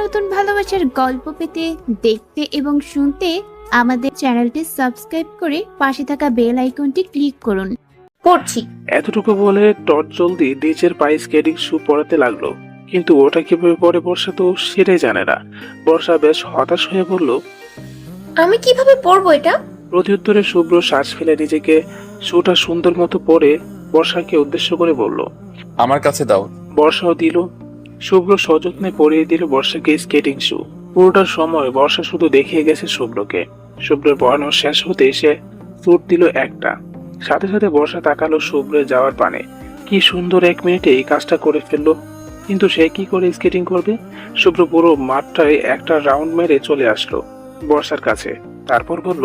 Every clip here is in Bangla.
নতুন ভালোবাসার গল্প পেতে, দেখতে এবং শুনতে আমাদের চ্যানেলটি সাবস্ক্রাইব করে পাশে থাকা বেল আইকনটি ক্লিক করুন। পড়ছি। এতটুকু বলে টর্চ জলদি নিচের পায়ে স্কেটিং শু পরাতে লাগলো, কিন্তু ওটা কিভাবে পরে বর্ষা তো সেটাই জানে না। বর্ষা বেশ হতাশ হয়ে বলল, আমি কিভাবে পরবো এটা? প্রত্যুত্তরে শুভ্র শ্বাস ফেলে নিজেকে শুটা সুন্দর মতো পরে বর্ষাকে উদ্দেশ্য করে বলল, আমার কাছে দাও। বর্ষাও দিল। শুভ্র সযত্নে পরিয়ে দিল বর্ষাকে স্কেটিং শু। পুরোটা সময় বর্ষা শুধু দেখিয়ে গেছে শুভ্রকে। শুভ্রের পড়ানো শেষ হতে এসে চোট দিল একটা। সাথে সাথে বর্ষা তাকালো শুভ্রের যাওয়ার পানে। কি সুন্দর 1 মিনিটে এই কাজটা করে ফেললো, কিন্তু সে কি করে স্কেটিং করবে? শুভ্র পুরো মাঠটায় একটা রাউন্ড মেরে চলে আসলো বর্ষার কাছে। তারপর বলল,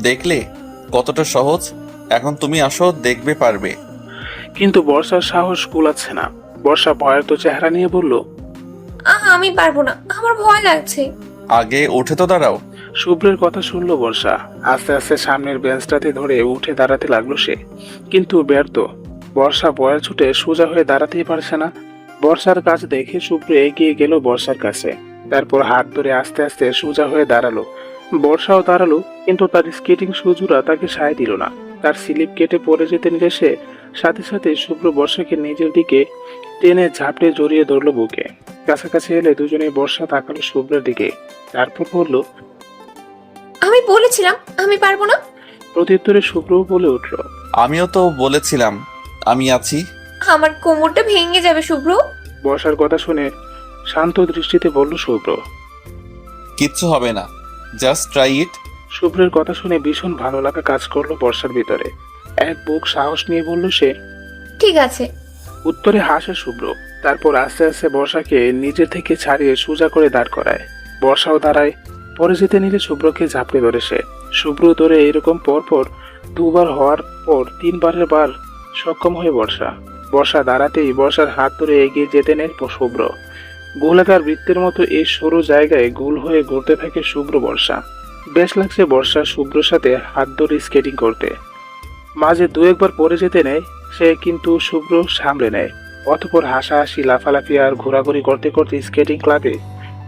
দেখলে কতটা সহজ? এখন তুমি আসো, দেখবে পারবে। কিন্তু বর্ষার সাহস কুলাচ্ছে না। বর্ষা ভয়ের তো চেহারা নিয়ে বলল, আমি পারবো না, আমার ভয় লাগছে। আগে উঠে তো দাঁড়াও। শুভ্রের কথা শুনলো বর্ষা। আস্তে আস্তে সামনের বেঞ্চটাতে ধরে উঠে দাঁড়াতে লাগলো সে, কিন্তু ব্যর্থ। বর্ষা বয়ের ছুটে সোজা হয়ে দাঁড়াতেই পারছে না। বর্ষার কাজ দেখে শুভ্র এগিয়ে গেল বর্ষার কাছে। তারপর হাত ধরে আস্তে আস্তে সোজা হয়ে দাঁড়ালো। বর্ষাও দাঁড়ালো, কিন্তু তার স্কেটিং সুজুরা তাকে সায় দিল না। তার স্লিপ কেটে পড়ে যেতে নিলে সে সাথে সাথে শুভ্র বর্ষাকে নিজের দিকে টেনে ঝাপটে জড়িয়ে ধরলো বুকে। কাছাকাছি এলে দুজনেই বর্ষা তাকালো শুভ্রের দিকে। তারপর বলল, আমি বলেছিলাম আমি পারবো না। প্রত্যুত্তরে শুভ্রও বলে উঠল, আমিও তো বলেছিলাম আমি আছি। আমার কোমরটা ভেঙে যাবে শুভ্র। বর্ষার কথা শুনে শান্ত দৃষ্টিতে বলল শুভ্র। কিচ্ছু হবে না, জাস্ট ট্রাই ইট। শুভ্রের কথা শুনে ভীষণ ভালো লাগা কাজ করলো বর্ষার ভিতরে। এক বুক সাহস নিয়ে বলল সে। ঠিক আছে। উত্তরে হাসে শুভ্র। তারপর আস্তে আস্তে বর্ষাকে নিজে থেকে ছাড়িয়ে সোজা করে দাঁড় করায়। বর্ষাও দাঁড়ায়। পরে যেতে নিলে শুভ্রকে ঝাপড়ে ধরে সে। শুভ্র ধরে এরকম পরপর 2 বার হওয়ার পর 3 বারের বার সক্ষম হয়ে বর্ষা। বর্ষা দাঁড়াতেই বর্ষার হাত ধরে এগিয়ে যেতে নেয় শুভ্র। গোলাকার বৃত্তের মতো এই সরু জায়গায় গোল হয়ে ঘুরতে থাকে শুভ্র বর্ষা। বেশ লাগছে বর্ষা শুভ্রর সাথে হাত ধরে স্কেটিং করতে। মাঝে 2-1 বার পরে যেতে নেয় সে, কিন্তু শুভ্র সামলে নেয়। অতঃপর হাসাহাসি, লাফালাফি আর ঘোরাঘুরি করতে করতে স্কেটিং ক্লাবে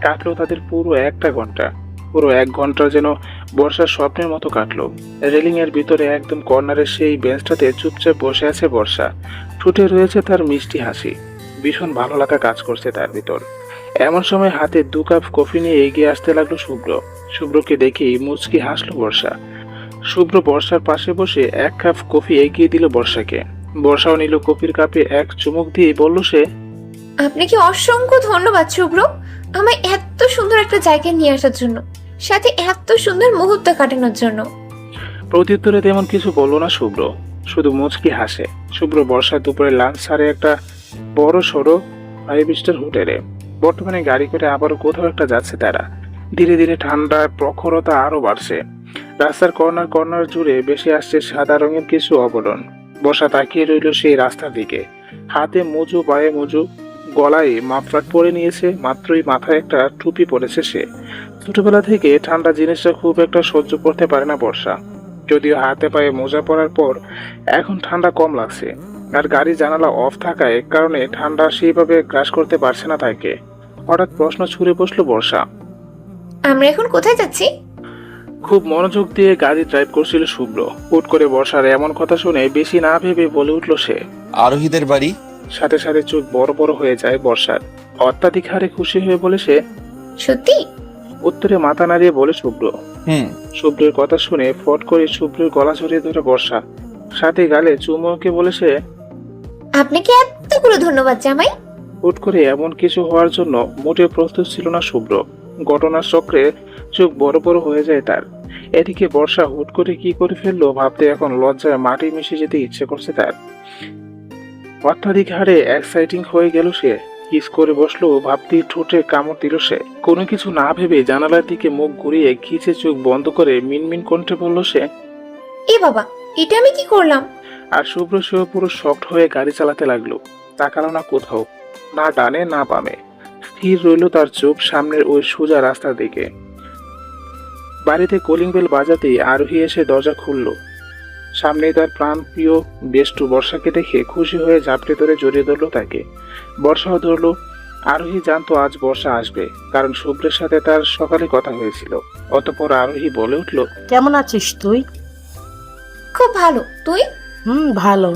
কাটলো তাদের পুরো 1 ঘন্টা। পুরো 1 ঘন্টা যেন বর্ষার স্বপ্নের মতো কাটলো। রেলিং এর ভিতরে একদম কর্নারের সেই বেঞ্চটাতে চুপচাপ বসে আছে বর্ষা। ঠোঁটে রয়েছে তার মিষ্টি হাসি। ভীষণ ভালো লাগা কাজ করছে তার ভিতর। এমন সময় হাতে 2 কাপ কফি নিয়ে এগিয়ে আসতে লাগলো শুভ্র। শুভ্রকে দেখেই মুচকি হাসলো বর্ষা। শুভ্র বর্ষার পাশে বসে 1 কাপ কফি এগিয়ে দিল বর্ষাকে। বর্ষাও নিল কফির কাপে এক চুমুক দিয়ে বলল সে, আপনাকে অসংখ্য ধন্যবাদ শুভ্র, আমায় এত সুন্দর একটা জায়গায় নিয়ে আসার জন্য, সাথে এত সুন্দর মুহূর্ত কাটানোর জন্য। প্রত্যুত্তরে তেমন কিছু বলল না শুভ্র, শুধু মুচকি হাসে। শুভ্র বর্ষা দুপুরে লাঞ্চ সারে একটা বড় সড়ো 5 স্টার হোটেলে। বর্তমানে গাড়ি করে আবারও কোথাও একটা যাচ্ছে তারা। ধীরে ধীরে ঠান্ডার প্রখরতা আরো বাড়ছে। রাস্তার কর্নার কর্নার জুড়ে বেশি আসছে সাদা রঙের কিছু আবরণ। বর্ষা তাকিয়ে রইল সেই রাস্তার দিকে। হাতে মোজো, পায়ে মোজো, গলায় মাফলার পরে নিয়েছে। মাত্রই মাথায় একটা টুপি পরেছে সে। ছোটবেলা থেকে ঠান্ডা জিনিসটা খুব একটা সহ্য করতে পারে না বর্ষা। যদিও হাতে পায়ে মোজা পরার পর এখন ঠান্ডা কম লাগছে। আর গাড়ি জানালা অফ থাকায় কারণে ঠান্ডা সেইভাবে গ্রাস করতে পারছে না তাকে। হঠাৎ প্রশ্ন ছুড়ে বসলো বর্ষা। আমরা এখন কোথায় যাচ্ছি? খুব মনোযোগ দিয়ে গাড়ি ড্রাইভ করছিল শুভ্র। হুট করে বর্ষার এমন কথা শুনে বেশি না ভেবে বলে উঠল সে। আরোহীদের বাড়ি। সাথে সাথে চোখ বড় বড় হয়ে যায় বর্ষার। অত্যাধিক হারে খুশি হয়ে বলে সে। সত্যি? উত্তরে মাথা নাড়িয়ে বলে শুভ্র। শুভ্রের কথা শুনে ফট করে শুভ্রের গলা জড়িয়ে ধরে বর্ষা। সাথে গালে চুমুকে বলে সে, আপনাকে এতগুলো ধন্যবাদ জামাই। হুট করে এমন কিছু হওয়ার জন্য মোটেও প্রস্তুত ছিল না শুভ্র। ঘটনার চক্রে চোখ বড় বড় হয়ে যায় তার। এদিকে বর্ষা হুট করে কি করে ফেললো ভাবতে এখন লজ্জায় মাটি মিশে যেতে ইচ্ছে করছে তার। অত্যাধিক হারে এক্সাইটিং হয়ে গেল সে। কিস করে বসলো ভাবতেই ঠোঁটে কামড় দিল সে। কোনো কিছু না ভেবে জানালার দিকে মুখ ঘুরিয়ে খিচে চোখ বন্ধ করে মিনমিন কণ্ঠে বলল সে, এ বাবা, এটা আমি কি করলাম? আর শুভ্র সেও পুরো শক্ট হয়ে গাড়ি চালাতে লাগলো। তাকালো না কোথাও, না ডানে না বামে। স্থির রইল তার চোখ সামনের ওই সোজা রাস্তার দিকে। বাড়িতে কলিং বেল বাজাতেই আরোহী এসে দরজা খুলল। সামনেই তার প্রাণ প্রিয় বেষ্টু বর্ষাকে দেখে খুশি হয়ে ঝাপটে ধরে জড়িয়ে ধরলো তাকে। বর্ষাও ধরলো। আরোহী জানতো আজ বর্ষা আসবে, কারণ শুভ্রের সাথে তার সকালে কথা হয়েছিল। অতঃপর আরোহী বলে উঠল, কেমন আছিস তুই? খুব ভালো, তুই? ভালো।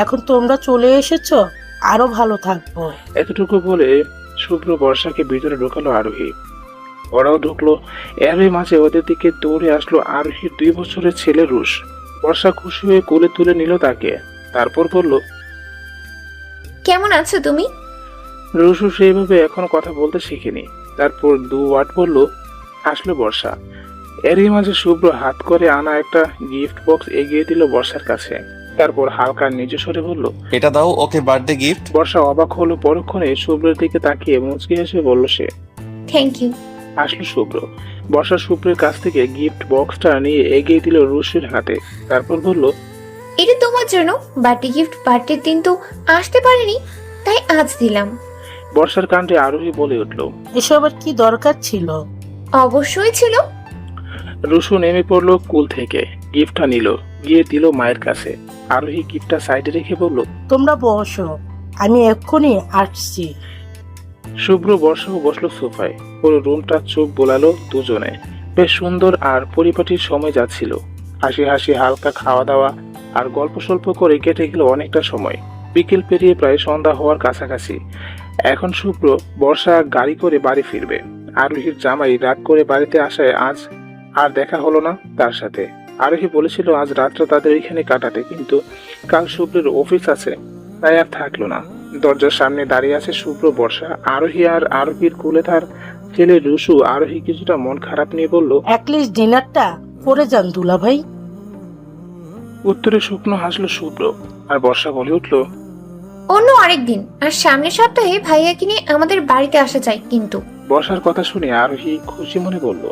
এখন তোমরা চলে এসেছো, আরো ভালো থাকবো। এতটুকু বলে শুভ্র বর্ষাকে ভিতরে ঢোকালো আরোহী। ওরাও ঢুকলো। এরই মাঝে ওদের দিকে দৌড়ে আসলো আরোহীর 2 বছরের ছেলে রুশ। বর্ষা খুশি হয়ে কোলে তুলে নিল তাকে, তারপর বলল, কেমন আছো তুমি? রুশু সেইভাবে এখনো কথা বলতে শিখেনি। তারপর 2 ওয়ার্ড বলল, আসলো বর্ষা। এরই মাঝে শুভ্র হাত করে আনা একটা গিফট বক্স এগিয়ে দিল বর্ষার কাছে। তারপর হালকা নিজ স্বরে বলল, এটা দাও ওকে বার্থডে গিফট। বর্ষা অবাক হলো। পরক্ষণে শুভ্রের দিকে তাকিয়ে মুচকি হেসে বলল সে। Thank you. আসলো শুভ্র। বর্ষা শুভ্রের কাছ থেকে গিফট বক্সটা নিয়ে এগিয়ে দিল রুশির হাতে। তারপর বলল, এটা তোমার জন্য বার্থডে গিফট। বার্থডের দিন তো আসতে পারিনি, তাই আজ দিলাম। বর্ষার কাণ্ডে আরোহী বলে উঠল, এসবের কি দরকার ছিল? অবশ্যই ছিল। রুশু নেমে পড়লো কুল থেকে, গিফটটা নিল, গিয়ে দিল মায়ের কাছে। আরোহী গিফটটা সাইডে রেখে বলল, তোমরা বসো, আমি এক্ষুনি আসছি। শুভ্র বর্ষাও বসলো সোফায়। পুরো রুমটা চোখ বোলালো দুজনে। বেশ সুন্দর আর পরিপাটির সময় যাচ্ছিল। হাসি হাসি হালকা খাওয়া দাওয়া আর গল্প সল্প করে কেটে গেল অনেকটা সময়। বিকেল পেরিয়ে প্রায় সন্ধ্যা হওয়ার কাছাকাছি। এখন শুভ্র বর্ষা গাড়ি করে বাড়ি ফিরবে। আরোহীর জামাই রাগ করে বাড়িতে আসায় আজ আর দেখা হলো না তার সাথে। আরোহী বলেছিল আজ রাতটা তাদের এখানে কাটাতে, কিন্তু কাল শুভ্রের অফিস আছে, তাই আর থাকলো না। দরজার সামনে দাঁড়িয়ে আছে শুভ্র বর্ষা, আরোহী আর আরোহীর কোলে তার ছেলে রুশু। আরোহী কিছুটা মন খারাপ নিয়ে বলল, অ্যাটলিস্ট ডিনারটা করে যান দুলা ভাই। উত্তরে শুকনো হাসলো শুভ্র। আর বর্ষা বলে উঠল, অন্য আরেকদিন। আর সামনের সপ্তাহে ভাইয়াকে নিয়ে আমাদের বাড়িতে আসা চাই কিন্তু। বর্ষার কথা শুনে আরোহী খুশি মনে বলল।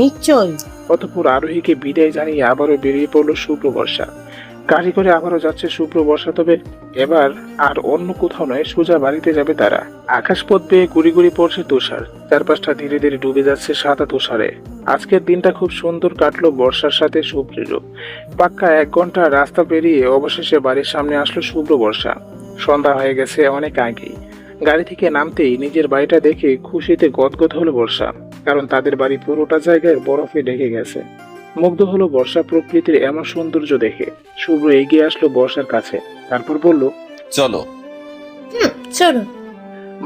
নিশ্চয়। অতঃপর আরোহীকে বিদায় জানিয়ে আবারও বেরিয়ে পড়লো শুভ্র বর্ষা। গাড়ি করে আবারও যাচ্ছে শুভ্র বর্ষা, তবে এবার আর অন্য কোথাও নয়, সোজা বাড়িতে যাবে তারা। আকাশপথ বেয়ে গুড়ি গুড়ি পড়ছে তুষার, চারপাশটা ধীরে ধীরে ডুবে যাচ্ছে সাদা তুষারে। আজকের দিনটা খুব সুন্দর কাটলো বর্ষার সাথে শুভ্রেরও। পাক্কা 1 ঘন্টা রাস্তা পেরিয়ে অবশেষে বাড়ির সামনে আসলো শুভ্র বর্ষা। সন্ধ্যা হয়ে গেছে অনেক আগেই। গাড়ি থেকে নামতেই নিজের বাড়িটা দেখে খুশিতে গদগদ হলো বর্ষা, কারণ তাদের বাড়ি পুরোটা জায়গায় বরফে ঢেকে গেছে। মুগ্ধ হলো বর্ষা প্রকৃতির এমন সৌন্দর্য দেখে। শুভ্র এগিয়ে আসলো বর্ষার কাছে, তারপর বলল, চলো। চলুন।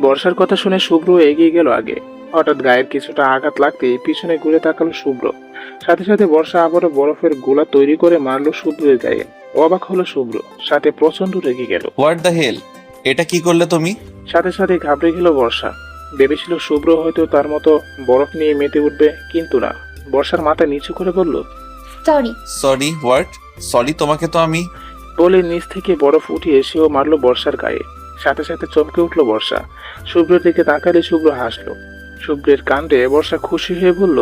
বর্ষার কথা শুনে শুভ্র এগিয়ে গেল আগে। হঠাৎ গায়ের কিছুটা আঘাত লাগতেই পিছনে ঘুরে তাকালো শুভ্র। সাথে সাথে বর্ষা আবারও বরফের গোলা তৈরি করে মারলো শুভ্রের গায়ে। অবাক হলো শুভ্র, সাথে প্রচন্ড রেগে গেল। হোয়াট দ্য হেল, এটা কি করলে তুমি? সাথে সাথে ঘাবড়ে গেল বর্ষা। ভেবেছিল শুভ্র হয়তো তার মতো বরফ নিয়ে মেতে উঠবে, কিন্তু না। বর্ষার মাথা নিচু করে বলল, সরি। Sorry what? সরি তোমাকে তো আমি। বলে নিচ থেকে বরফ উঠিয়ে সেও মারলো বর্ষার গায়ে। সাথে সাথে চমকে উঠলো বর্ষা। শুভ্রের দিকে তাকালে শুভ্র হাসলো। শুভ্রের কাণ্ডে বর্ষা খুশি হয়ে বলল,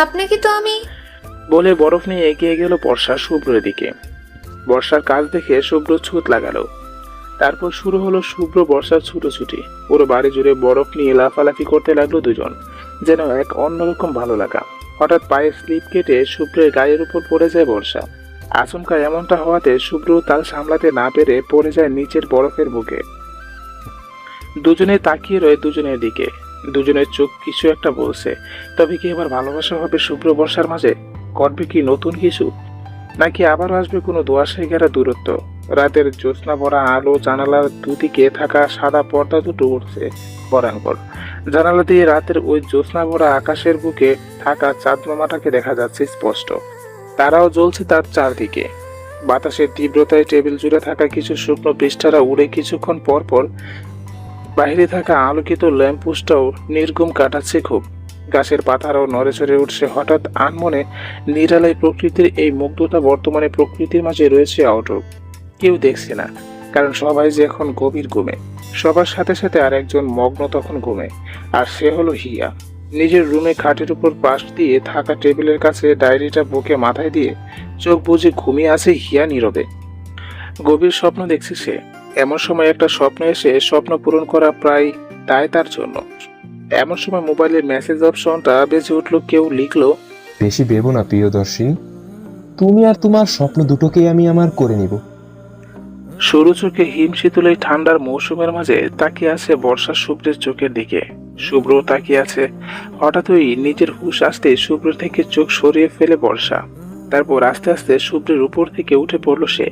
আপনাকে তো আমি। বলে বরফ নিয়ে এগিয়ে গেল বর্ষা শুভ্রের দিকে। বর্ষার কাজ দেখে শুভ্র ছুট লাগালো। তারপর শুরু হলো শুভ্র বর্ষার ছুটোছুটি। পুরো বাড়ি জুড়ে বরফ নিয়ে লাফালাফি করতে লাগলো দুজন, যেন এক অন্যরকম ভালো লাগা। হঠাৎ পায়ের স্লিপ কেটে শুভ্রের গায়ের উপর পড়ে যায় বর্ষা। আচমকা এমনটা হওয়াতে শুভ্র তাল সামলাতে না পেরে পড়ে যায় নিচের বরফের বুকে। দুজনে তাকিয়ে রয়ে দুজনের দিকে। দুজনের চোখ কিছু একটা বলছে। তবে কি এবার ভালোবাসা হবে শুভ্র বর্ষার মাঝে? করবে কি নতুন কিছু, নাকি আবারও আসবে কোনো দোয়াশায় ঘেরা দূরত্ব? রাতের জ্যোৎস্না ভরা আলো, জানালার দুদিকে থাকা সাদা পর্দা দুটো উঠছে বরাঙ্গর। জানালা দিয়ে রাতের ওই জ্যোৎস্না ভরা আকাশের বুকে থাকা চাঁদ মামাটাকে দেখা যাচ্ছে স্পষ্ট। তারাও জ্বলছে তার চারদিকে। বাতাসের তীব্রতায় টেবিল জুড়ে থাকা কিছু শুকনো পৃষ্ঠারা উড়ে কিছুক্ষণ পর পর বাইরে থাকা আলোকিত ল্যাম্পপোস্টটাও নির্ঘুম কাটাচ্ছে খুব। গাছের পাতারাও নড়ে চড়ে উঠছে হঠাৎ আনমনে। নিরালায় প্রকৃতির এই মুগ্ধতা বর্তমানে প্রকৃতির মাঝে রয়েছে অটুট। কেউ দেখছে না, কারণ সবাই যে এখন গভীর ঘুমে। সবার সাথে সাথে আর একজন মগ্ন তখন ঘুমে, আর সে হলো হিয়া। নিজের রুমে খাটের উপর পাশ দিয়ে থাকা টেবিলের কাছে ডায়েরিটা বুকে মাথায় দিয়ে চোখ বুজে ঘুমিয়ে আছে হিয়া নীরবে। গভীর স্বপ্ন দেখছে সে। এমন সময় একটা স্বপ্ন এসে স্বপ্ন পূরণ করা প্রায় দায় তার জন্য। এমন সময় মোবাইলের মেসেজ অপশনটা বেজে উঠলো। কেউ লিখলো, বেশি ভেবো না প্রিয়দর্শিনী, তুমি আর তোমার স্বপ্ন দুটোকেই আমি আমার করে নিব। সরু চোখে হিম শীতল এই ঠান্ডার মৌসুমের মাঝে তাকিয়ে আছে বর্ষা শুভ্রের চোখের দিকে। শুভ্র তাকিয়ে আছে। হঠাৎই নিজের হুঁশ আসতে শুভ্র থেকে চোখ সরিয়ে ফেলে বর্ষা। তারপর আস্তে আস্তে শুভ্রের উপর থেকে উঠে পড়ল সে।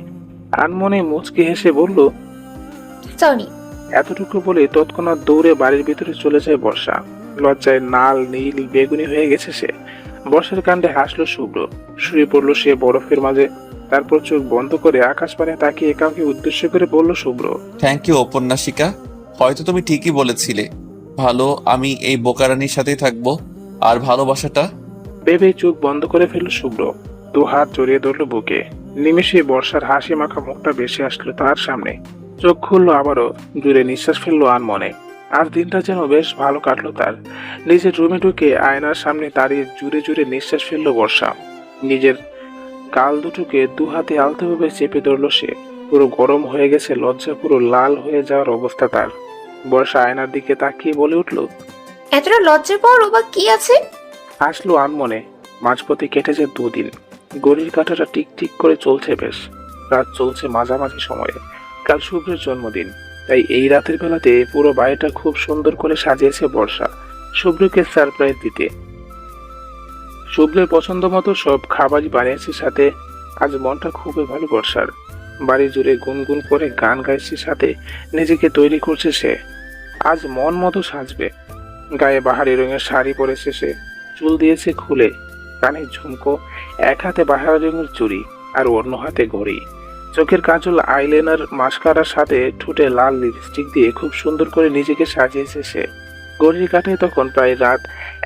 আনমনে মুচকি হেসে বলল, সরি। এতটুকু বলে তৎক্ষণাৎ দৌড়ে বাড়ির ভিতরে চলে যায় বর্ষা। লজ্জায় নাল নীল বেগুনি হয়ে গেছে সে। বর্ষার কাণ্ডে হাসলো শুভ্র। শুয়ে পড়ল সে বরফের মাঝে। তারপর চোখ বন্ধ করে আকাশ পানে তাকিয়ে কাউকে উদ্দেশ্য করে বলল শুভ্র, থ্যাংক ইউ উপন্যাসিকা, হয়তো তুমি ঠিকই বলেছিলে। ভালো, আমি এই বোকারানির সাথেই থাকবো। আর ভালোবাসাটা? ভেবে চোখ বন্ধ করে ফেলল শুভ্র। দু হাত জড়িয়ে ধরল বুকে। নিমেষে বর্ষার হাসি মাখা মুখটা ভেসে আসলো তার সামনে। চোখ খুললো আবারও। জুড়ে নিঃশ্বাস ফেললো আনমনে। আজ দিনটা যেন বেশ ভালো কাটলো তার। নিজের রুমে ঢুকে আয়নার সামনে দাঁড়িয়ে জুড়ে জুড়ে নিঃশ্বাস ফেললো বর্ষা। নিজের গাল দুটোকে দু হাতে আলতোভাবে চেপে ধরলো সে। পুরো গরম হয়ে গেছে, লজ্জা পুরো লাল হয়ে যাওয়ার অবস্থা তার। বর্ষা আয়নার দিকে তাকিয়ে বলে উঠল, এতটা লজ্জার পর ও বা কি আছে? আসলো আনমনে। মাঝপথে কেটেছে দুদিন। ঘড়ির কাঁটাটা টিক টিক করে চলছে বেশ। রাত চলছে মাঝামাঝি সময়ে। কাল শুভ্রের জন্মদিন, তাই এই রাতের বেলাতে পুরো বাড়িটা খুব সুন্দর করে সাজিয়েছে বর্ষা শুভ্রকে সারপ্রাইজ দিতে। শুভ্রের পছন্দ মতো সব খাবারই বানিয়েছে, সাথে আজ মনটা খুবই ভালো বর্ষার। বাড়ি জুড়ে গুনগুন করে গান গাইছে, সাথে নিজেকে তৈরি করছে সে। আজ মন মতো সাজবে। গায়ে বাহারি রঙের শাড়ি পরেছে সে। চুল দিয়েছে খুলে, কানে ঝুমকো, এক হাতে বাহারি রঙের চুড়ি আর অন্য হাতে ঘড়ি। চোখের কাজল, আইলাইনার, মাস্কারার সাথে ঠোঁটে লাল লিপস্টিক দিয়ে খুব সুন্দর করে নিজেকে সাজিয়েছে সে। ঘড়ির কাঁটায় তখন প্রায় রাত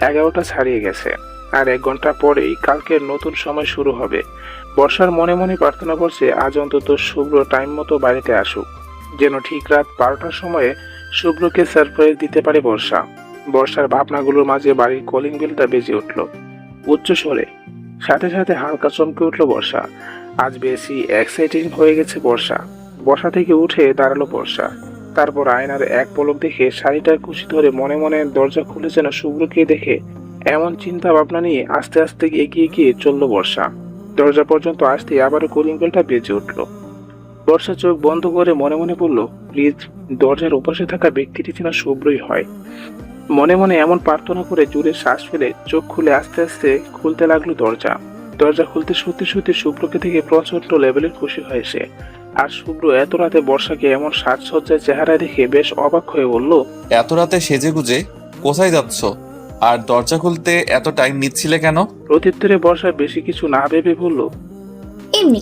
11টা ছাড়িয়ে গেছে। আর 1 ঘন্টা পরেই কালকের নতুন সময় শুরু হবে। বর্ষার মনে মনে প্রার্থনা করছে আজ অন্তত শুভ্র টাইম মতো বাড়িতে আসুক, যেন ঠিক রাত 12টার সময়ে শুভ্রকে সারপ্রাইজ দিতে পারে বর্ষা। বর্ষার ভাবনাগুলোর মাঝে বাড়ির কলিং বেলটা বেজে উঠল উচ্চ স্বরে। সাথে সাথে হালকা চমকে উঠল বর্ষা। আজ বেশি এক্সাইটিং হয়ে গেছে বর্ষা। বসা থেকে উঠে দাঁড়ালো বর্ষা। তারপর আয়নার এক পলক দেখে শাড়িটার কুশি ধরে মনে মনে দরজা খুলে যেন শুভ্রকে দেখে এমন চিন্তা ভাবনা নিয়ে আস্তে আস্তে এগিয়ে গিয়ে চলল বর্ষা। দরজা পর্যন্ত আসতে আবারও কলিং বেলটা বেজে উঠল। বর্ষা চোখ বন্ধ করে মনে মনে বলল, প্লিজ দরজার ওপাশে থাকা ব্যক্তিটি যেন শুভ্রই হয়। মনে মনে এমন প্রার্থনা করে জোরে শ্বাস ফেলে চোখ খুলে আস্তে আস্তে খুলতে লাগলো দরজা। দরজা খুলতে সত্যি সত্যি শুভ্রকে থেকে প্রচন্ড লেভেলের খুশি হয়েছে। আর শুভ্র এত রাতে বর্ষাকে এমন সাজসজ্জার চেহারা দেখে বেশ অবাক হয়ে বলল, এত রাতে সেজে গুজে কোথায় যাচ্ছ? আর দরজা খুলতে এত টাইম নিচ্ছিলে কেন? প্রত্যুত্তরে বর্ষা বেশি কিছু না ভেবে বলল, এমনি।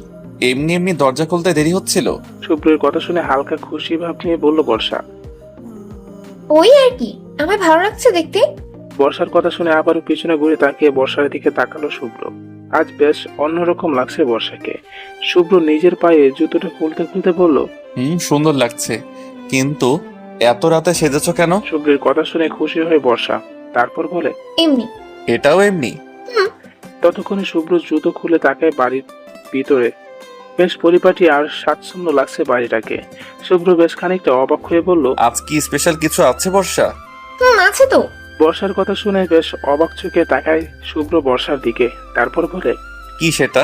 এমনি এমনি দরজা খুলতে দেরি হচ্ছিল? শুভ্রের কথা শুনে হালকা খুশি ভাব নিয়ে বলল বর্ষা। ওই আর কি, আমার ভালো লাগছে দেখতে। বর্ষার কথা শুনে আবারও পিছনে ঘুরে তাকিয়ে বর্ষার দিকে তাকালো শুভ্র। আজ বেশ অন্যরকম লাগছে বর্ষাকে। শুভ্র নিজের পায়ে জুতোটা খুলতে খুলতে বলল, সুন্দর লাগছে, কিন্তু এত রাতে সেজেছ কেন? শুভ্রের কথা শুনে খুশি হয়ে বর্ষা তারপর বলে, এমনি। এটাও এমনি? ততক্ষণে শুভ্র জুতো খুলে তাকায় বাড়ির ভিতরে। বেশ পরিপাটি আর স্বাচ্ছন্দ্য লাগছে বাড়িটাকে। শুভ্র বেশ খানিকটা অবাক হয়ে বলল, আজ কি স্পেশাল কিছু আছে বর্ষা? আছে তো। বর্ষার কথা শুনে বেশ অবাক চোখে তাকায় শুভ্র বর্ষার দিকে। তারপর বলে, কি সেটা?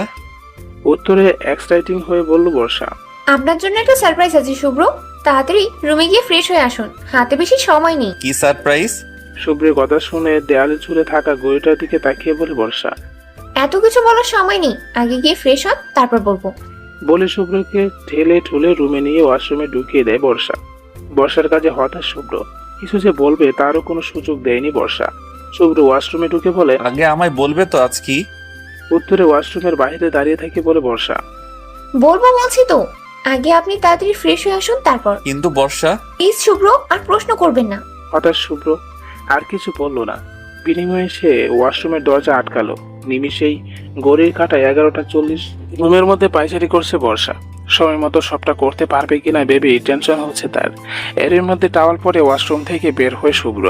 উত্তরে এক্সাইটিং হয়ে বলল বর্ষা, আপনার জন্য একটা সারপ্রাইজ আছে শুভ্র। তাড়াতাড়ি রুমে গিয়ে ফ্রেশ হয়ে আসুন, হাতে বেশি সময় নেই। কি সারপ্রাইজ? শুভ্রের কথা শুনে দেয়ালে ঝুলে থাকা ঘড়িটার দিকে তাকিয়ে বলে বর্ষা। এত কিছু বলার সময় নেই, আগে গিয়ে ফ্রেশ হন, তারপর বলবো। বলে শুভ্রকে ঠেলে ঠুলে রুমে নিয়ে ওয়াশরুমে ঢুকিয়ে দেয় বর্ষা। বর্ষার কাজে হতাশ শুভ্র। কিছু যে বলবে তারও কোনো সুযোগ দেয়নি বর্ষা। শুভ্র ওয়াশরুমে ঢুকে বলে, আগে আমায় বলবে তো আজ কি? উত্তরে ওয়াশরুমের বাইরে দাঁড়িয়ে থাকে বলে বর্ষা। বলবো বলছি তো, আগে আপনি তাড়াতাড়ি ফ্রেশ হয়ে আসুন তারপর। কিন্তু বর্ষা। প্লিজ শুভ্র, আর প্রশ্ন করবেন না। হঠাৎ শুভ্র আর কিছু বলল না। বিনিময়ে সে ওয়াশরুমের দরজা আটকালো। নিমিষেই ঘড়ির কাঁটায় 11:40। রুমের মধ্যে পায়চারি করছে বর্ষা। সময় মতো সবটা করতে পারবে কিনা ভেবেই টেনশন হচ্ছে তার। এর মধ্যে টাওয়াল পরে ওয়াশরুম থেকে বের হয়ে শুভ্র।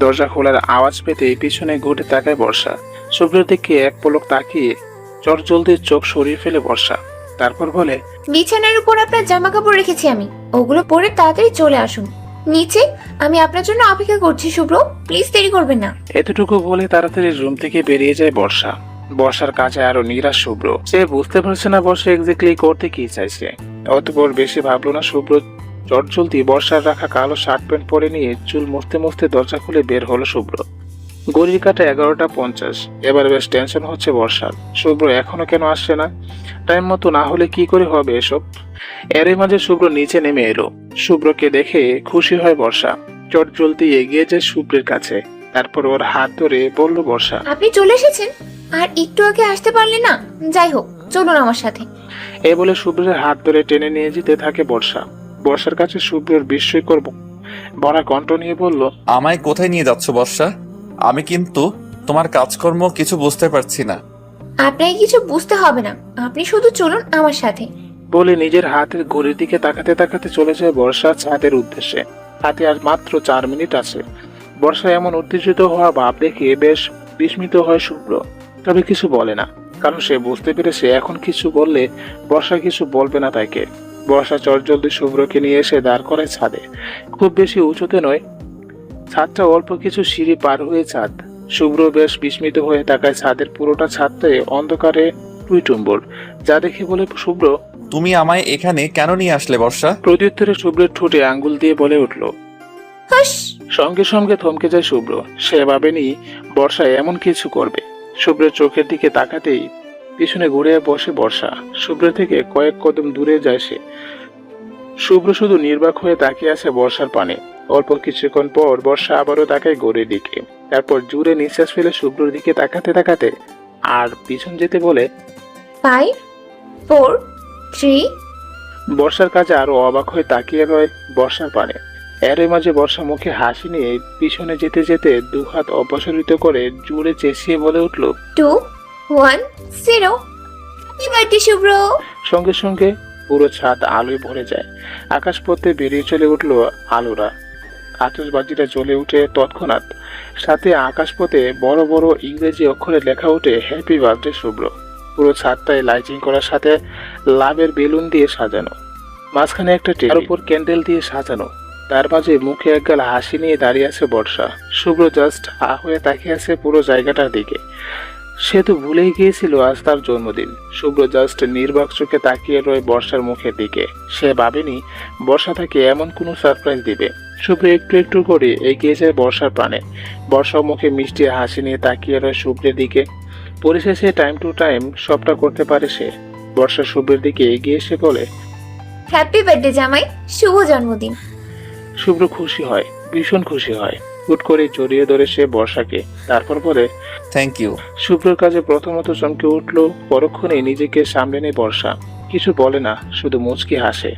দরজা খোলার আওয়াজ পেতে পিছনে ঘুরে তাকায় বর্ষা। শুভ্রের দিকে এক পলক তাকিয়ে চটজলদি চোখ সরিয়ে ফেলে বর্ষা। তারপর বলে, বিছানার উপর আপনার জামা কাপড় রেখেছি আমি, ওগুলো পরে তাড়াতাড়ি চলে আসুন নিচে। আমি আপনার জন্য অপেক্ষা করছি শুভ্র, প্লিজ দেরি করবেন না। এতটুকু বলে তাড়াতাড়ি রুম থেকে বেরিয়ে যায় বর্ষা। বর্ষার কাছে আরো নিরাশ শুভ্র। সে বুঝতে পারছে না বর্ষা এক্স্যাক্টলি করতে কি চাইছে। অতঃপর বেশি ভাবলো না শুভ্র। চটজলদি বর্ষার রাখা কালো শার্ট প্যান্ট পরে নিয়ে চুল মুছতে মুছতে দরজা খুলে বের হলো শুভ্র। ঘড়ির কাটা 11:50। এবার বেশ টেনশন হচ্ছে বর্ষার। শুভ্র এখনো কেন আসছে না? টাইম মতো না হলে কি করে হবে এসব? এরই মাঝে শুভ্র নিচে নেমে এলো। শুভ্রকে দেখে খুশি হয় বর্ষা। চটজলদি এগিয়ে যায় শুভ্রের কাছে। তারপর ওর হাত ধরে বলল বর্ষা, আপনি চলে এসেছেন? আর একটু আগে আসতে পারলে না? যাই হোক, চলুন আমার সাথে। এ বলে শুভ্রের হাত ধরে টেনে নিয়ে যেতে থাকে বর্ষা। বর্ষার কাছে শুভ্রের বিস্ময়কর ভরা কণ্ঠ নিয়ে বলল, আমায় কোথায় নিয়ে যাচ্ছ বর্ষা? আমি কিন্তু তোমার কাজকর্ম কিছু বুঝতে পারছি না। আপনাকে কিছু বুঝতে হবে না, আপনি শুধু চলুন আমার সাথে। বলে নিজের হাতের ঘড়ির দিকে তাকাতে তাকাতে চলে যায় বর্ষা ছাদের উদ্দেশ্যে। হাতে আর মাত্র 4 মিনিট আছে। বর্ষা এমন উত্তেজিত হওয়া ভাব দেখে বেশ বিস্মিত হয় শুভ্র, তবে কিছু বলে না, কারণ সে বুঝতে পেরেছে এখন কিছু বললে বর্ষা কিছু বলবে না তাকে। বর্ষা চটজলদি শুভ্রকে নিয়ে এসে দাঁড় করায় ছাদে। খুব বেশি উঁচুতে নয়, ছাদটা অল্প কিছু সিঁড়ি পার হয়ে ছাদ। শুভ্র বেশ বিস্মিত হয়ে তাকায় ছাদের পুরোটা ছাদটায় অন্ধকারে টুইটুম্বর, যা দেখে বলে শুভ্র, তুমি আমায় এখানে কেন নিয়ে আসলে বর্ষা? প্রত্যুত্তরে শুভ্রের ঠোঁটে আঙ্গুল দিয়ে বলে উঠল। হুশ! সঙ্গে সঙ্গে থমকে যায় শুভ্র। সে ভাবেনি বর্ষা এমন কিছু করবে। শুভ্রের চোখের দিকে তাকাতেই পিছনে ঘুরে বসে বর্ষা। শুভ্র থেকে কয়েক কদম দূরে যায় সে। শুভ্র শুধু নির্বাক হয়ে তাকিয়ে আছে বর্ষার পানে। অল্প কিছুক্ষণ পর বর্ষা আবারও তাকায় ঘড়ির দিকে। তারপর জুড়ে নিঃশ্বাস ফেলে শুভ্রর দিকে তাকাতে তাকাতে আর পিছন যেতে বলে, 5 4 3। বর্ষার কাছে আরো অবাক হয়ে তাকিয়ে রয় বর্ষার পানে। এর মাঝে বর্ষা মুখে হাসি নিয়ে পিছনে যেতে যেতে দুহাত অপসারিত করে জুড়ে চেঁচিয়ে বলে উঠল। 2 1 0। হ্যাপি বার্থডে শুভ্র। সঙ্গে সঙ্গে পুরো ছাদ আলোয় ভরে যায়। আকাশ পথে বেরিয়ে চলে উঠল আলোরা। আতশবাজিটা জ্বলে উঠে তৎক্ষণাৎ। সাথে আকাশপথে বড় বড় ইংরেজি অক্ষরে লেখা ওঠে হ্যাপি বার্থডে শুভ্র। পুরো ছাদটায় লাইটিং করার সাথে লাভের বেলুন দিয়ে সাজানো। মাঝখানে একটা টেবিলের উপর ক্যান্ডেল দিয়ে সাজানো। তার মাঝে মুখে একগাল হাসি নিয়ে দাঁড়িয়ে আছে বর্ষা। শুভ্র জাস্ট হা হয়ে তাকিয়ে আছে পুরো জায়গাটার দিকে। সে তো ভুলেই গিয়েছিল আজ তার জন্মদিন। শুভ্র জাস্ট নির্বাক চোখে তাকিয়ে রয় বর্ষার মুখের দিকে। সে ভাবেনি বর্ষা তাকে এমন কোনো সারপ্রাইজ দিবে। শুভ্র একটু একটু করে এগিয়ে যায় বর্ষার প্রাণে। বর্ষা মুখে মিষ্টি হাসি নিয়ে তাকিয়ে রয় শুভ্রের দিকে। পরিশেষে টাইম টু টাইম সবটা করতে পারে সে। বর্ষা শুভ্রের দিকে এগিয়ে এসে বলে, হ্যাপি বার্থডে জামাই, শুভ জন্মদিন। শুভ্র খুশি হয়, ভীষণ খুশি হয়। হুট করে জড়িয়ে ধরে সে বর্ষাকে। তারপর বলে, থ্যাংক ইউ। শুভ্রের কাছে প্রথমত চমকে উঠল, পরক্ষণে নিজেকে সামলে নেয় বর্ষা। কিছু বলে না, শুধু মুচকি হাসে।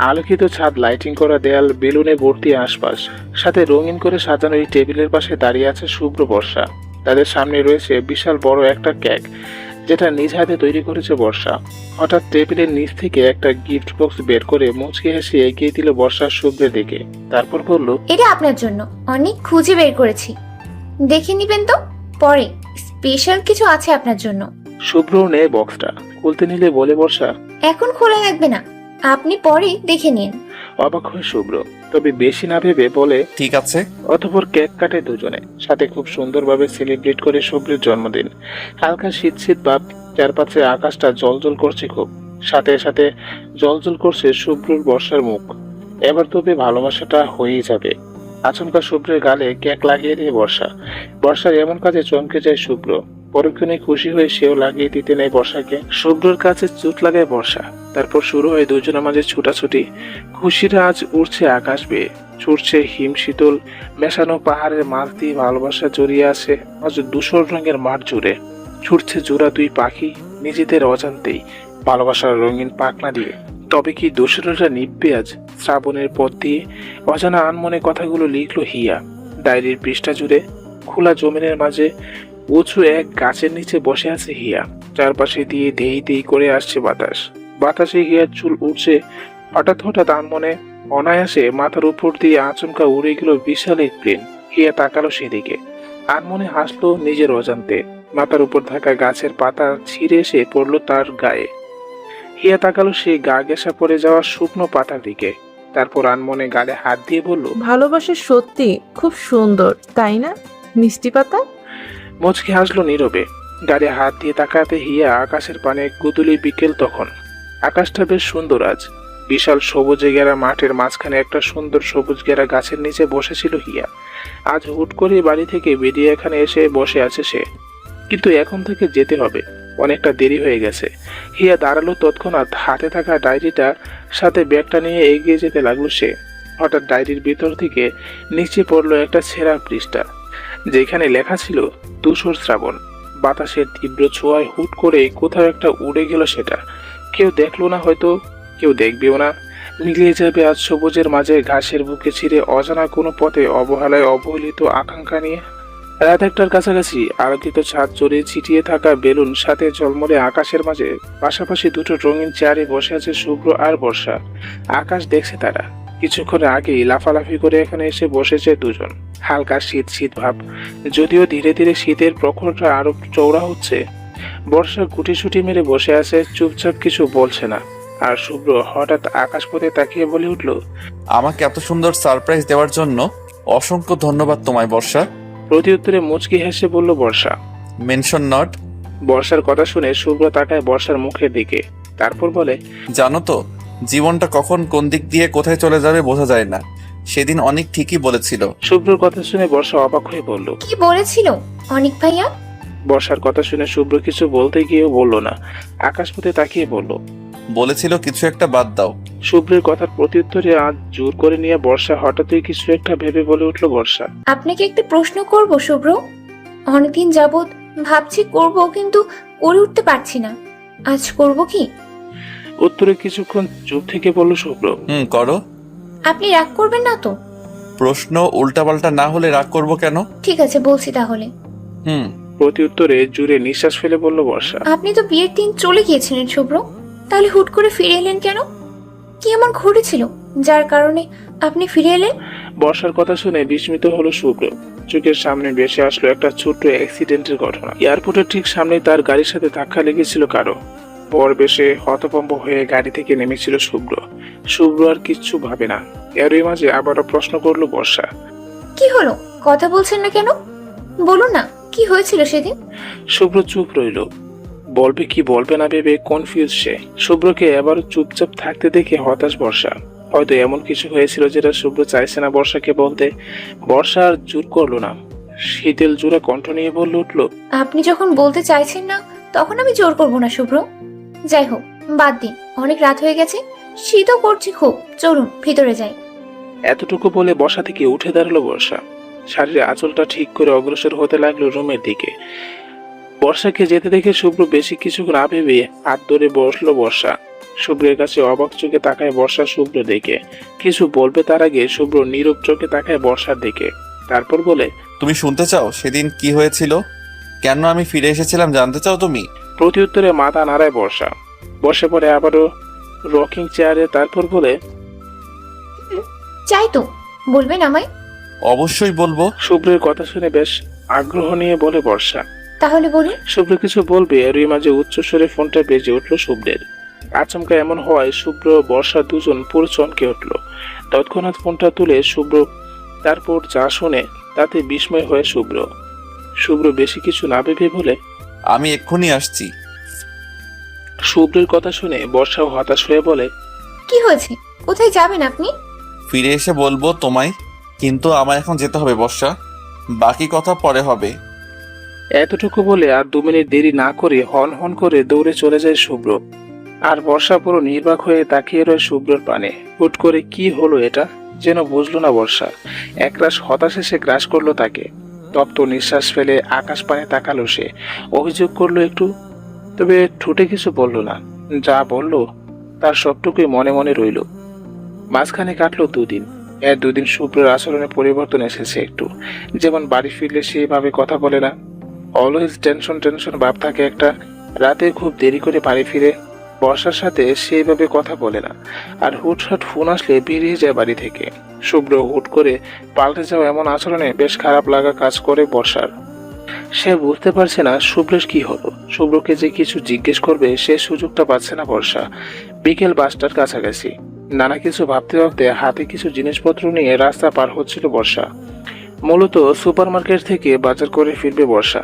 আলোকিত ছাদ, লাইটিং করা দেয়াল, বেলুনে ভর্তি আশপাশ, সাথে রঙিন করে সাজানো এই টেবিলের পাশে দাঁড়িয়ে আছে শুভ্র বর্ষা। তাদের সামনে রয়েছে বিশাল বড় একটা কেক, যেটা নিজ হাতে তৈরি করেছে বর্ষা। হঠাৎ টেবিলের নিচ থেকে একটা গিফট বক্স বের করে মুচকি হেসে এগিয়ে দিল বর্ষা শুভ্রের দিকে। তারপর বলল, এটা আপনার জন্য, অনেক খুঁজে বের করেছি, দেখে নিবেন তো পরে, স্পেশাল কিছু আছে আপনার জন্য। শুভ্র নেয় বক্সটা। খুলতে নিলে বলে বর্ষা, এখন খোলা লাগবে না, আপনি পরে দেখে নিন। অবাক হয় শুভ্র, তবে বেশি না ভেবে বলে, ঠিক আছে। অতঃপর কেক কাটে দুজনে। সাথে খুব সুন্দরভাবে সেলিব্রেট করে শুভ্রের জন্মদিন। হালকা শীত শীত ভাব, চারপাশে আকাশটা জলজল করছে খুব। সাথে সাথে জলজল করছে শুভ্রর বর্ষার মুখ। এবার তবে ভালোবাসাটা হয়েই যাবে। আচমকা শুভ্রের গালে কেক লাগিয়ে দিয়ে বর্ষা। বর্ষার এমন কাজে চমকে যায় শুভ্র। পরক্ষণে খুশি হয়ে সেও লাগিয়ে দিতে নেয় বর্ষাকে। শুভ্রর কাছে চোট লাগায় বর্ষা। তারপর শুরু হয় দুজনের মাঝে ছুটাছুটি। খুশিরা আজ উড়ছে আকাশ বেয়ে, ছুটছে হিম শীতল মেশানো পাহাড়ের মাছ দিয়ে। ভালোবাসা জড়িয়ে আছে আজ ধূসর রঙের মাঠ জুড়ে। ছুটছে জোড়া দুই পাখি নিজেদের অজান্তেই, ভালোবাসার রঙিন পাখনা দিয়ে। তবে কি দোসরাটা নিববে আজ শ্রাবণের পথ দিয়ে? অজানা আনমনে কথাগুলো লিখলো হিয়া ডায়েরির পৃষ্ঠা জুড়ে। খোলা জমিনের মাঝে উঁচু এক গাছের নিচে বসে আছে হিয়া। চারপাশে দিয়ে ধেই ধেই করে আসছে বাতাস। বাতাসে হিয়ার চুল উঠছে। হঠাৎ হঠাৎ আনমনে অনায়াসে মাথার উপর দিয়ে আচমকা উড়ে গেল বিশাল এক প্লেন। হিয়া তাকালো সেদিকে। আনমনে হাসলো নিজের অজান্তে। মাথার উপর থাকা গাছের পাতা ছিঁড়ে এসে পড়লো তার গায়ে। হিয়া তাকালো সেই গা ঘেঁষা পড়ে যাওয়া শুকনো পাতার দিকে। তারপর আনমনে গালে হাত দিয়ে বলল, ভালোবাসা সত্যি খুব সুন্দর, তাই না মিষ্টি পাতা? মুচকি হাসলো নীরবে। গাড়ি হাত দিয়ে তাকাতে হিয়া আকাশের পানে গুদুলি বিকেল তখন। আকাশটা বেশ সুন্দর আজ। বিশাল সবুজে ঘেরা মাঠের মাঝখানে একটা সুন্দর সবুজ ঘেরা গাছের নিচে বসেছিল হিয়া। আজ হুট করে বাড়ি থেকে বেরিয়ে এখানে এসে বসে আছে সে, কিন্তু এখন থেকে যেতে হবে, অনেকটা দেরি হয়ে গেছে। হিয়া দাঁড়ালো তৎক্ষণাৎ, হাতে থাকা ডায়েরিটার সাথে ব্যাগটা নিয়ে এগিয়ে যেতে লাগলো সে। হঠাৎ ডায়েরির ভিতর থেকে নিচে পড়লো একটা ছেঁড়া পৃষ্ঠা, যেখানে লেখা ছিল ধূসর শ্রাবণ। বাতাসের তীব্র ছোঁয়ায় হুট করে কোথাও একটা উড়ে গেল সেটা। কেউ দেখলো না, হয়তো কেউ দেখবেও না। মিলিয়ে যাবে আজ সবুজের মাঝে ঘাসের বুকে ছিঁড়ে অজানা কোনো পথে অবহেলায় অবহেলিত আকাঙ্ক্ষা নিয়ে। রাত একটার কাছাকাছি আলোকিত ছাদ জড়িয়ে ছিটিয়ে থাকা বেলুন সাথে ঝলমলে আকাশের মাঝে পাশাপাশি দুটো রঙিন চেয়ারে বসে আছে শুভ্র আর বর্ষা। আকাশ দেখছে তারা। কিছুক্ষণ আগেই লাফালাফি করে এখানে এসে বসেছে দুজন। হালকা শীত শীত ভাব, যদিও ধীরে ধীরে শীতের প্রখরটা আরো চওড়া হচ্ছে। বর্ষা গুটিসুটি মেরে বসে আছে, চুপচাপ কিছু বলছে না। আর শুভ্র হঠাৎ আকাশপথে তাকিয়ে বলে উঠল, আমাকে এত সুন্দর সারপ্রাইজ দেওয়ার জন্য অসংখ্য ধন্যবাদ তোমায় বর্ষা। প্রতিউত্তরে মুচকি হেসে বলল বর্ষা। Mention not. বর্ষার কথা শুনে শুভ্র তাকায় বর্ষার মুখের দিকে, তারপর বলে, জানো তো, জীবনটা কখন কোন দিক দিয়ে কোথায় চলে যাবে বোঝা যায় না। সেদিন অনেক ঠিকই বলেছিল। শুভ্রর কথা শুনে বর্ষা অবাক হয়ে বলল। কি বলেছিল অনিক ভাইয়া? বর্ষার কথা শুনে শুভ্র কিছু বলতে গিয়েও বলল না, আকাশপথে তাকিয়ে বলল, বলেছিল কিছু একটা বাদ দাও। শুভ্রের কথার প্রত্যুত্তরে আজ জোর করে নিয়ে বর্ষা হঠাৎই কিছু একটা ভেবে বলে উঠল বর্ষা। আপনাকে একটা প্রশ্ন করব শুভ্র। অনেকদিন যাবৎ ভাবছি করব, কিন্তু করে উঠতে পারছি না। আজ করব কি? উত্তরে কিছুক্ষণ চুপ থেকে বলল শুভ্র, করো। আপনি রাগ করবেন না তো? প্রশ্ন উল্টাপাল্টা না হলে রাগ করব কেন? ঠিক আছে, বলছি তাহলে। প্রত্যুত্তরে জুড়ে নিঃশ্বাস ফেলে বলল বর্ষা। আপনি তো বিয়ের দিন চলে গিয়েছিলেন শুভ্র, তাহলে হুট করে ফিরে এলেন কেন? কি এমন ঘটেছিল যার কারণে আপনি ফিরে এলেন? বর্ষার কথা শুনে বিস্মিত হলো শুভ্র। চোখের সামনে ভেসে আসলো একটা ছোট্ট অ্যাক্সিডেন্টের ঘটনা। এয়ারপোর্টের ঠিক সামনে তার গাড়ির সাথে ধাক্কা লেগেছিল কারো। পর বেশে হতভম্ব হয়ে গাড়ি থেকে নেমেছিল শুভ্র। শুভ্র আর কিচ্ছু ভাবে না। এরই মাঝে আবারও প্রশ্ন করলো বর্ষা। কি হলো, কথা বলছেন না কেন? বলুন না, কি হয়েছিল সেদিন? শুভ্র চুপ রইল। বলবে কি বলবে না ভেবে কনফিউজ সে। শুভ্রকে এবারও চুপচাপ থাকতে দেখে হতাশ বর্ষা। হয়তো এমন কিছু হয়েছিল যেটা শুভ্র চাইছে না বর্ষাকে বলতে। বর্ষা আর জোর করলো না, শীতল জোড়া কণ্ঠ নিয়ে বলল উঠল, আপনি যখন বলতে চাইছেন না, তখন আমি জোর করব না শুভ্র। যাই হোক, বাদ দিন, অনেক রাত হয়ে গেছে, শীতও করছি খুব। চলুন ভিতরে যাই। এতটুকু বলে বসা থেকে উঠে দাঁড়ালো বর্ষা। শাড়ির আঁচলটা ঠিক করে অগ্রসর হতে লাগলো রুমের দিকে। বর্ষাকে যেতে দেখে শুভ্র বেশি কিছু না ভেবে হাত ধরে বসলো বর্ষা। শুভ্রের কাছে অবাক চোখে তাকায় বর্ষা শুভ্র দেখে। কিছু বলবে তার আগে শুভ্র নীরব চোখে তাকায় বর্ষার দিকে, তারপর বলে, তুমি শুনতে চাও সেদিন কি হয়েছিল? কেন আমি ফিরে এসেছিলাম জানতে চাও তুমি? প্রতিউত্তরে মাথা নাড়ায় বর্ষা। বসে পড়ে আবারও রকিং চেয়ারে, তারপর বলে, চাই তো, বলবেন আমায়? অবশ্যই বলবো। শুভ্রের কথা শুনে বেশ আগ্রহ নিয়ে বলে বর্ষা। তাহলে বলুন। শুভ্র কিছু বলবে, এরই মাঝে উচ্চস্বরে ফোনটা বেজে উঠলো শুভ্রের। আচমকা এমন হওয়ায় শুভ্র বর্ষা দুজন পুরো চমকে উঠল। তৎক্ষণাৎ ফোনটা তুলে শুভ্র তারপর যা শুনে তাতে বিস্ময় হয়ে শুভ্র বেশি কিছু না ভেবে বলে, আমি এক্ষুনি আসছি। শুভ্রের কথা শুনে বর্ষাও হতাশ হয়ে বলে, কি হয়েছে? কোথায় যাবেন আপনি? ফিরে এসে বলবো তোমায়, কিন্তু আমার এখন যেতে হবে বর্ষা। বাকি কথা পরে হবে। এতটুকু বলে আর 2 মিনিট দেরি না করে হন হন করে দৌড়ে চলে যায় শুভ্র। আর বর্ষা পুরো নির্বাক হয়ে তাকিয়ে রয় শুভ্রর পানে। হুট করে কি হলো এটা যেন বুঝলো না বর্ষা। একরাশ হতাশে সে গ্রাস করলো তাকে। তপ্ত নিঃশ্বাস ফেলে আকাশ পানে তাকালো সে। অভিযোগ করলো একটু, তবে ঠোঁটে কিছু বলল না। যা বলল তার সবটুকুই মনে মনে রইল। মাঝখানে কাটলো 2 দিন। 2 দিন শুভ্রের আচরণে পরিবর্তন এসেছে একটু। যেমন বাড়ি ফিরলে সেভাবে কথা বলে না, অলওয়েজ টেনশন ভাব থাকে একটা। রাতে খুব দেরি করে বাড়ি ফিরে। বর্ষার সাথে সেইভাবে কথা বলে না। আর হুটহাট ফোন আসলে বেরিয়ে যায় বাড়ি থেকে। শুভ্র হুট করে পাল্টে যাওয়া এমন আচরণে বেশ খারাপ লাগা কাজ করে বর্ষার। সে বুঝতে পারছে না শুভ্রের কি হলো। শুভ্রকে যে কিছু জিজ্ঞেস করবে সে সুযোগটা পাচ্ছে না বর্ষা। বিকেল 5টার কাছাকাছি নানা কিছু ভাবতে ভাবতে হাতে কিছু জিনিসপত্র নিয়ে রাস্তা পার হচ্ছিল বর্ষা। মূলত সুপারমার্কেট থেকে বাজার করে ফিরবে বর্ষা।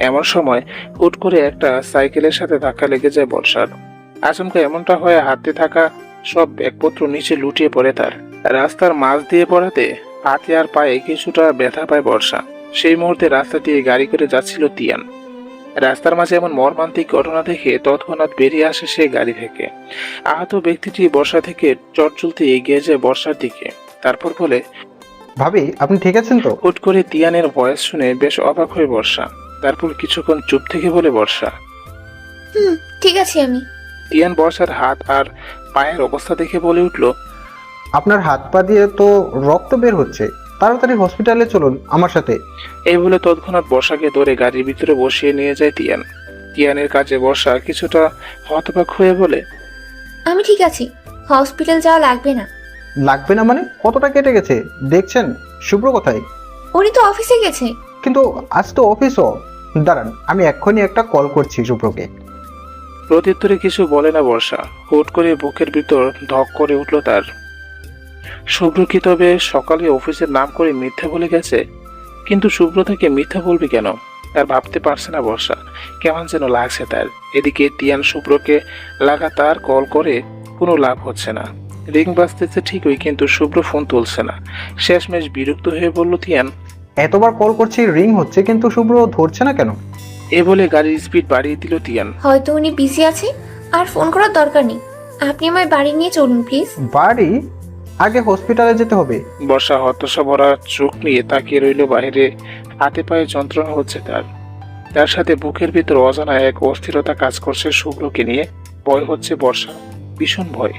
এমন সময় হুট করে একটা সাইকেলের সাথে ধাক্কা লেগে যায় বর্ষার। আচমকা এমনটা হয়ে হাতে থাকা সব ব্যাগপত্র নিচে লুটিয়ে পড়ে তার। রাস্তার মাঝ দিয়ে পড়াতে হাতে আর পায়ে কিছুটা ব্যথা পায় বর্ষা। সেই মুহূর্তে রাস্তা দিয়ে গাড়ি করে যাচ্ছিল তিয়ান। রাস্তার মাঝে এমন মর্মান্তিক ঘটনা দেখে তৎক্ষণাৎ বেরিয়ে আসে সে গাড়ি থেকে। আহত ব্যক্তিটি বর্ষা থেকে চট চলতে এগিয়ে যায় বর্ষার দিকে। তারপর বলে, ভাবি আপনি ঠিক আছেন তো? হুট করে তিয়ানের ভয়েস শুনে বেশ অবাক হয়ে বর্ষা। তারপর কিছুক্ষণ চুপ থেকে বলে বর্ষা। ঠিক আছে আমি। তিয়ান বর্ষার হাত আর পায়ের অবস্থা দেখে বলে উঠল, আপনার হাত পা দিয়ে তো রক্ত বের হচ্ছে, তাড়াতাড়ি হসপিটালে চলুন আমার সাথে। এই বলে তৎক্ষণাৎ বর্ষাকে ধরে গাড়ির ভিতরে বসিয়ে নিয়ে যায় তিয়ান। তিয়ানের কাছে বর্ষা কিছুটা হতবাক হয়ে বলে, আমি ঠিক আছি, হসপিটাল যাওয়া লাগবে না। লাগবে না মানে? কতটা কেটে গেছে দেখছেন? শুভ্র কোথায়? উনি তো অফিসে গেছে। কিন্তু আজ তো অফিসও। দাঁড়ান, আমি এক্ষুনি একটা কল করছি শুভ্রকে। প্রত্যুত্তরে কিছু বলে না বর্ষা। হুট করে বুকের ভিতর ধক করে উঠল তার। শুভ্র কি তবে সকালে অফিসের নাম করে মিথ্যা বলে গেছে? কিন্তু শুভ্র থেকে মিথ্যা বলবে কেন? তার ভাবতে পারছে না বর্ষা। কেমন যেন লাগছে তার। এদিকে তিয়ান শুভ্রকে লাগাতার কল করে কোনো লাভ হচ্ছে না। রিং বাজতেছে ঠিকই, কিন্তু শুভ্র ফোন তুলছে না। শেষমেশ বিরক্ত হয়ে বলল তিয়ান, এতবার কল করছি, রিং হচ্ছে, কিন্তু শুভ্র ধরছে না কেন? এ বলে গাড়ির স্পিড বাড়িয়ে দিল তিয়ান। হয়তো উনি বিজি আছে, আর ফোন করার দরকার নেই। আপনি আমায় বাড়ি নিয়ে চলুন প্লিজ। বাড়ি? আগে হসপিটালে যেতে হবে। বর্ষা হতাশা ভরা চোখ নিয়ে তাকিয়ে রইল বাইরে। হাতে পায়ে যন্ত্রণা হচ্ছে তার। তার সাথে বুকের ভিতর অজানা এক অস্থিরতা কাজ করছে শুভ্রকে নিয়ে। ভয় হচ্ছে বর্ষা, ভীষণ ভয়।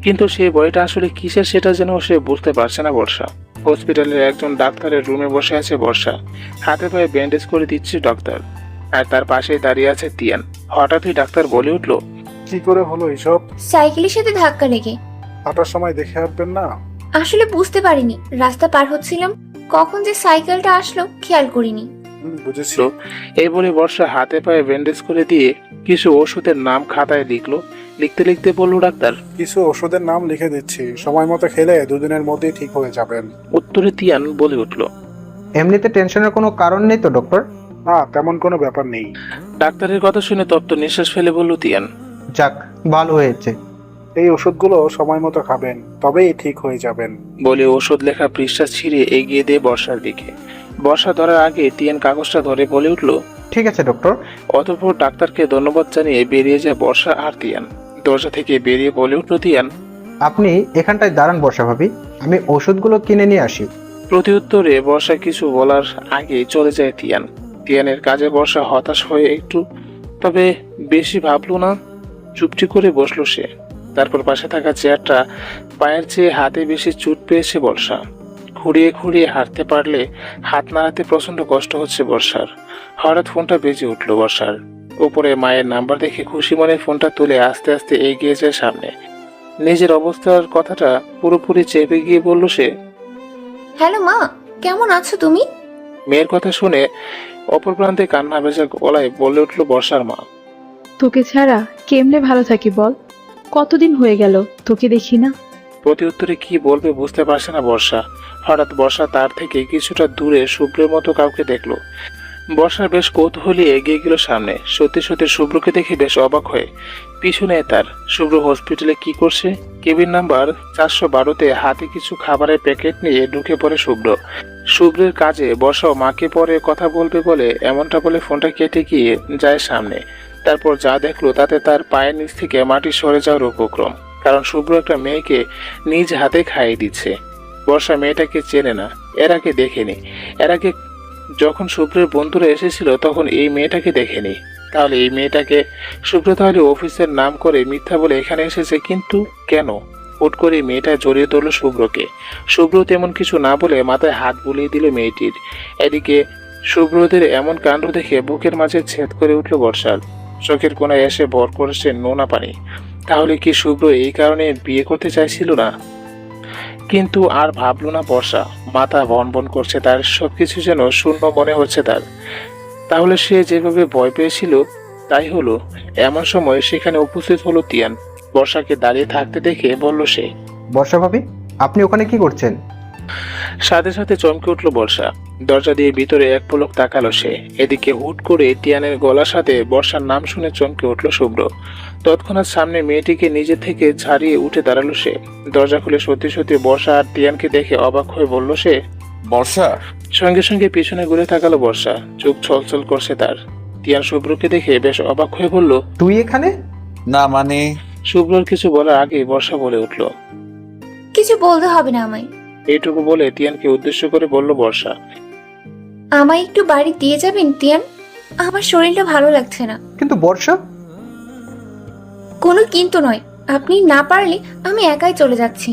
কিন্তু সেই ভয়টা আসলে কিসের সেটা যেন সে বুঝতে পারছে না বর্ষা। হসপিটালের একজন ডাক্তারের রুমে বসে আছে বর্ষা। হাতে পায়ে ব্যান্ডেজ করে দিচ্ছে ডাক্তার। আর তার পাশেই দাঁড়িয়ে আছে তিয়ান। হঠাৎই ডাক্তার বলে উঠল, কি করে হলো এসব? সাইকেলের সাথে ধাক্কা লেগে। হাঁটার সময় দেখে আসবেন না? আসলে বুঝতে পারিনি, রাস্তা পার হচ্ছিলাম, কখন যে সাইকেলটা আসলো খেয়াল করিনি। বুঝেছি। এই বলে বর্ষা হাতে পায়ে ব্যান্ডেজ করে দিয়ে কিছু ওষুধের নাম খাতায় লিখলো। লিখতে লিখতে বলল ডাক্তার, কিছু ওষুধের নাম লিখে দিচ্ছি, সময় মতো খেলে দুদিনের মধ্যেই ঠিক হয়ে যাবেন। উত্তরে তিয়ান বলে উঠল, এমনিতে টেনশনের কোনো কারণ নেই তো ডক্টর? না, তেমন কোনো ব্যাপার নেই। ডাক্তারের কথা শুনে তপ্ত নিঃশ্বাস ফেলে বলল তিয়ান, যাক, ভালো হয়েছে। এই ওষুধগুলো সময় মতো খাবেন, তবেই ঠিক হয়ে যাবেন। বলে ওষুধ লেখা পৃষ্ঠা ছিঁড়ে এগিয়ে দিয়ে বর্ষার দিকে। বর্ষা ধরার আগে তিয়ান কাগজটা ধরে বলে উঠল, ঠিক আছে ডক্টর। অতঃপর ডাক্তারকে ধন্যবাদ জানিয়ে বেরিয়ে যায় বর্ষা আর তিয়ান। দরজা থেকে বেরিয়ে বলে উঠল তিয়ান, আপনি এখানটায় দাঁড়ান বর্ষা ভাবি, আমি ওষুধগুলো কিনে নিয়ে আসি। প্রতিউত্তরে বর্ষা কিছু বলার আগে চলে যায় তিয়ান। তিয়ানের কাজে বর্ষা হতাশ হয়ে একটু, তবে বেশি ভাবলো না। চুপটি করে বসলো সে। তারপর পাশে থাকা চেয়ারটা পায়ের চেয়ে হাতে বেশি চুট পেয়েছে বর্ষা। খুঁড়িয়ে খুঁড়িয়ে হাঁটতে পারলে হাত নাড়াতে প্রচন্ড কষ্ট হচ্ছে বর্ষার। হঠাৎ ফোনটা বেজে উঠল বর্ষার। উপরে মায়ের নাম্বার দেখে খুশি মনে ফোনটা তুলে আস্তে আস্তে এগিয়ে যায় সামনে। নিজের অবস্থার কথাটা পুরোপুরি চেপে গিয়ে বলল সে, হ্যালো মা, কেমন আছো তুমি? মেয়ের কথা শুনে অপর প্রান্তে কান্না ভেজা গলায় বলে উঠল বর্ষার মা। তোকে ছাড়া কেমনে ভালো থাকি বল? কতদিন হয়ে গেল তোকে দেখি না। প্রতিউত্তরে কি বলবে বুঝতে পারছে না বর্ষা। হঠাৎ বর্ষা তার থেকে কিছুটা দূরে শুভ্রের মতো কাউকে দেখলো। বর্ষা বেশ কৌতূহলী এগিয়ে গেল সামনে। সত্যি সত্যি শুভ্রকে দেখে বেশ অবাক হয়ে পিছনে তার। শুভ্র হসপিটালে কি করছে? কেবিন নাম্বার 412-তে হাতে কিছু খাবারের প্যাকেট নিয়ে ঢুকে পড়ে শুভ্র। শুভ্রের কাজে বর্ষাও মাকে পরে কথা বলবে বলে এমনটা বলে ফোনটা কেটে গিয়ে যায় সামনে। তারপর যা দেখলো তাতে তার পায়ের নিচ থেকে মাটি সরে যাওয়ার উপক্রম। কারণ শুভ্র একটা মেয়েকে নিজ হাতে খাইয়ে দিচ্ছে। বর্ষা মেয়েটাকে চেনে না, এর আগে দেখেনি। এর আগে যখন শুভ্রের বন্ধুরা এসেছিল তখন এই মেয়েটাকে দেখেনি। তাহলে এই মেয়েটাকে শুভ্র তাহলে অফিসের নাম করে মিথ্যা বলে এখানে এসেছে, কিন্তু কেন? হুট করে মেয়েটা জড়িয়ে ধরল শুভ্রকে। শুভ্র তেমন কিছু না বলে মাথায় হাত বুলিয়ে দিল মেয়েটির। এদিকে শুভ্রদের এমন কাণ্ড দেখে বুকের মাঝে ছেদ করে উঠল বর্ষার। চোখের কোণায় এসে ভর করেছে নোনা পানি। তাহলে কি শুভ্র এই কারণে বিয়ে করতে চাইছিল না? কিন্তু আর ভাবলো না বর্ষা। মাথা বন বন করছে তার, সবকিছু যেন শূন্য মনে হচ্ছে তার। তাহলে সে যেভাবে ভয় পেয়েছিল তাই হলো। এমন সময় সেখানে উপস্থিত হলো তিয়ান। বর্ষাকে দাঁড়িয়ে থাকতে দেখে বলল সে, বর্ষা ভাবি, আপনি ওখানে কি করছেন? সাথে সাথে চমকে উঠল বর্ষা। দরজা দিয়ে ভিতরে এক পলক তাকালো সে। এদিকে হুট করে টিয়ানের গলার সাথে বর্ষার নাম শুনে চমকে উঠল শুভ্র। তৎক্ষণাৎ সামনে মেয়েটিকে নিজে থেকে ছাড়িয়ে উঠে দাঁড়ালো সে। দরজা খুলে সত্যি সত্যি বর্ষা আর টিয়ানকে দেখে অবাক হয়ে বলল সে। বর্ষা, সঙ্গে সঙ্গে পিছনে ঘুরে তাকালো বর্ষা। চোখ ছলছল করছে তার। টিয়ান শুভ্রকে দেখে বেশ অবাক হয়ে বলল, তুই এখানে? না মানে শুভ্রর কিছু বলার আগে বর্ষা বলে উঠল। কিছু বলতে হবে না আমায়। এইটুকু বলে টিয়ানকে উদ্দেশ্য করে বলল বর্ষা। আমায় একটু বাড়ি দিয়ে যাবেন তিয়ান? আমার শরীরটা ভালো লাগছে না। কিন্তু বর্ষা, কোনো কিন্তু নয়, আপনি না পারলে আমি একাই চলে যাচ্ছি।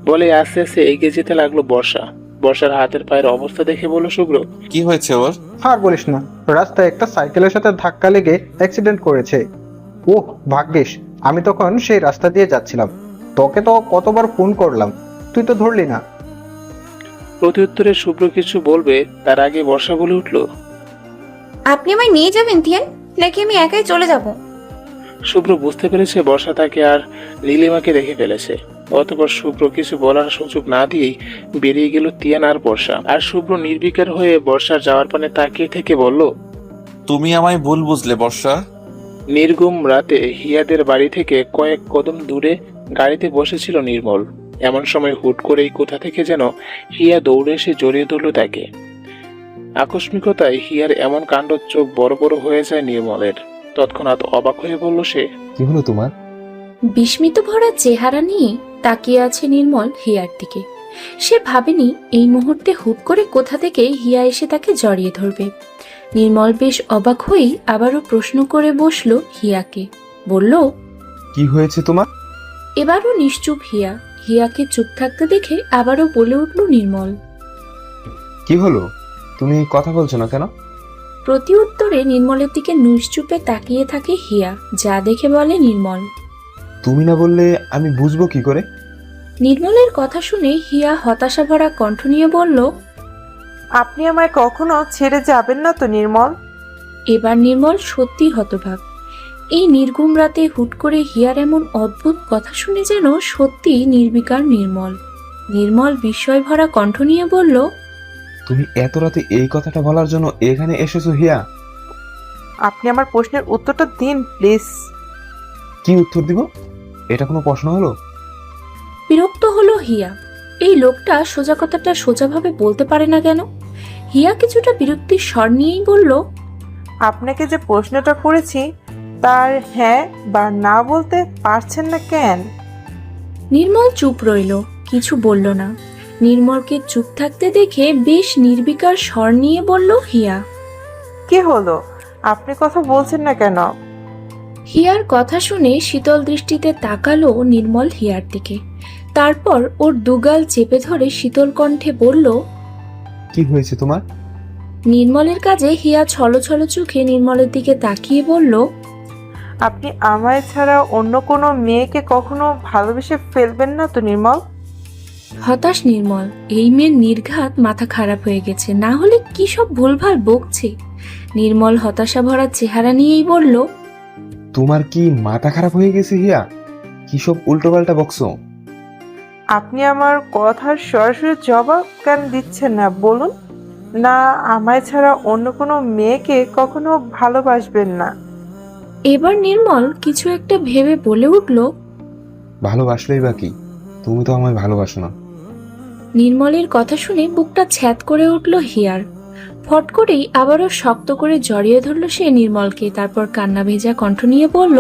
বলে আস্তে আস্তে এগিয়ে যেতে লাগলো বর্ষা। বর্ষার হাতের পায়ের অবস্থা দেখে বলল শুভ্র, কি হয়েছে ওর? আর বলিস না, রাস্তায় একটা সাইকেলের সাথে ধাক্কা লেগে অ্যাক্সিডেন্ট করেছে। ওহ ভাগ্যিস, আমি তখন সেই রাস্তা দিয়ে যাচ্ছিলাম। তোকে তো কতবার ফোন করলাম, তুই তো ধরলি না। প্রত্যুত্তরে শুভ্র কিছু বলবে তার আগে বর্ষা বলে উঠল, আপনি আমায় নিয়ে যাবেন তিয়ান, নাকি আমি একাই চলে যাব? শুভ্র বুঝতে পেরেছে বর্ষা তাকে আর নীলিমাকে দেখে ফেলেছে। অতঃপর শুভ্র কিছু বলার সুযোগ না দিয়েই বেরিয়ে গেল তিয়ান আর বর্ষা। আর শুভ্র নির্বিকার হয়ে বর্ষার যাওয়ার পানে তাকিয়ে থেকে বলল, তুমি আমায় ভুল বুঝলে বর্ষা। নির্গুম রাতে হিয়াদের বাড়ি থেকে কয়েক কদম দূরে গাড়িতে বসেছিল নির্মল। এমন সময় হুট করেই কোথা থেকে যেন হিয়া দৌড়ে এসে জড়িয়ে ধরল তাকে। আকস্মিকতায় হিয়ার এমন কাণ্ড চোখ বড় বড় হয়ে যায় নির্মলের। তৎক্ষণাৎ অবাক হয়ে বলল সে, কি হলো তোমার? বিস্মিত ভরা চেহারা নিয়ে তাকিয়ে আছে নির্মল হিয়ার দিকে। সে ভাবেনি এই মুহূর্তে হুট করে কোথা থেকে হিয়া এসে তাকে জড়িয়ে ধরবে। নির্মল বেশ অবাক হয়েই আবারও প্রশ্ন করে বসলো হিয়াকে। বলল, কি হয়েছে তোমার? এবারও নিশ্চুপ হিয়া। হিয়াকে চুপ থাকতে দেখে আবারও বলে উঠল নির্মল। কি হলো, তুমি কথা বলছো না কেন? প্রতি উত্তরে নির্মলের দিকে নিশ্চুপে তাকিয়ে থাকে হিয়া। যা দেখে বলে নির্মল। তুমি না বললে আমি বুঝবো কি করে? নির্মলের কথা শুনে হিয়া হতাশা ভরা কণ্ঠ নিয়ে বলল, আপনি আমায় কখনো ছেড়ে যাবেন না তো নির্মল? এবার নির্মল সত্যি হতভাগ। এই নির্ঘুম রাতে হুট করে হিয়ার এমন অদ্ভুত কথা শুনে যেন সত্যি নির্বিকার নির্মল। নির্মল বিস্ময় ভরা কণ্ঠ নিয়ে বলল, তুমি এত রাতে এই কথাটা বলার জন্য এখানে এসেছো হিয়া? আপনি আমার প্রশ্নের উত্তরটা দিন প্লিজ। কি উত্তর দিব? এটা কোনো প্রশ্ন হলো? বিরক্ত হলো হিয়া। এই লোকটা সোজা কথাটা সোজাভাবে বলতে পারে না কেন? হিয়া কিছুটা বিরক্তির স্বর নিয়েই বলল, আপনাকে যে প্রশ্নটা করেছি তার হ্যাঁ বা না বলতে পারছেন না কেন? নির্মল চুপ রইল, কিছু বলল না। নির্মলকে চুপ থাকতে দেখে বেশ নির্বিকার স্বর নিয়ে বলল হিয়া, কি হলো, আপনি কথা বলছেন না কেন? হিয়ার কথা শুনে শীতল দৃষ্টিতে তাকালো নির্মল হিয়ার দিকে। তারপর ওর দুগাল চেপে ধরে শীতল কণ্ঠে বলল, কি হয়েছে তোমার? নির্মলের কাজে হিয়া ছলছল চোখে নির্মলের দিকে তাকিয়ে বলল, আপনি আমায় ছাড়া অন্য কোনো মেয়েকে কখনো ভালোবেসে ফেলবেন না তো নির্মল? হতাশ নির্মল। এই মেয়ের নির্ঘাত মাথা খারাপ হয়ে গেছে, না হলে কি সব ভুলভাল বকছে। নির্মল হতাশা ভরা চেহারা নিয়েই বলল, তোমার কি মাথা খারাপ হয়ে গেছে হিয়া? কি সব উল্টোপাল্টা বকছো? আপনি আমার কথার সরাসরি জবাব কেন দিচ্ছেন না বলুন? না আমায় ছাড়া অন্য কোনো মেয়েকে কখনো ভালোবাসবেন না? এবার নির্মল কিছু একটা ভেবে বলে উঠল, ভালোবাসলেই বা কি, তুমি তো আমায় ভালোবাসো না। নির্মলের কথা শুনে বুকটা ছ্যাদ করে উঠল হিয়ার। ফট করেই আবারও শক্ত করে জড়িয়ে ধরল সে নির্মলকে। তারপর কান্না ভেজা কণ্ঠ নিয়ে বলল,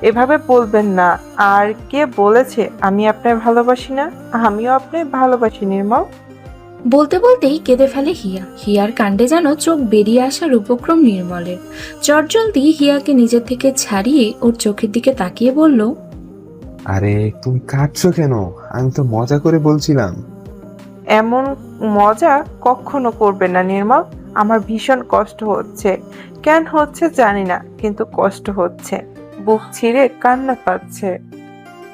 এভাবে বলবেন না। আর কে বলেছে আমি আপনায় ভালোবাসি না? আমিও আপনায় ভালোবাসি নির্মল। বলতে বলতেই কেঁদে ফেলে হিয়া। হিয়ার কাণ্ডে যেন চোখ বেরিয়ে আসার উপক্রম নির্মলের। চটজলদি হিয়াকে নিজের থেকে ছাড়িয়ে ওর চোখের দিকে তাকিয়ে বলল, আরে তুমি কাঁদছো কেন? আমি তো মজা করে বলছিলাম। এমন মজা কখনো করবেন না নির্মল। আমার ভীষণ কষ্ট হচ্ছে। কেন হচ্ছে জানি না, কিন্তু কষ্ট হচ্ছে। বুক ছিঁড়ে কান্না পাচ্ছে।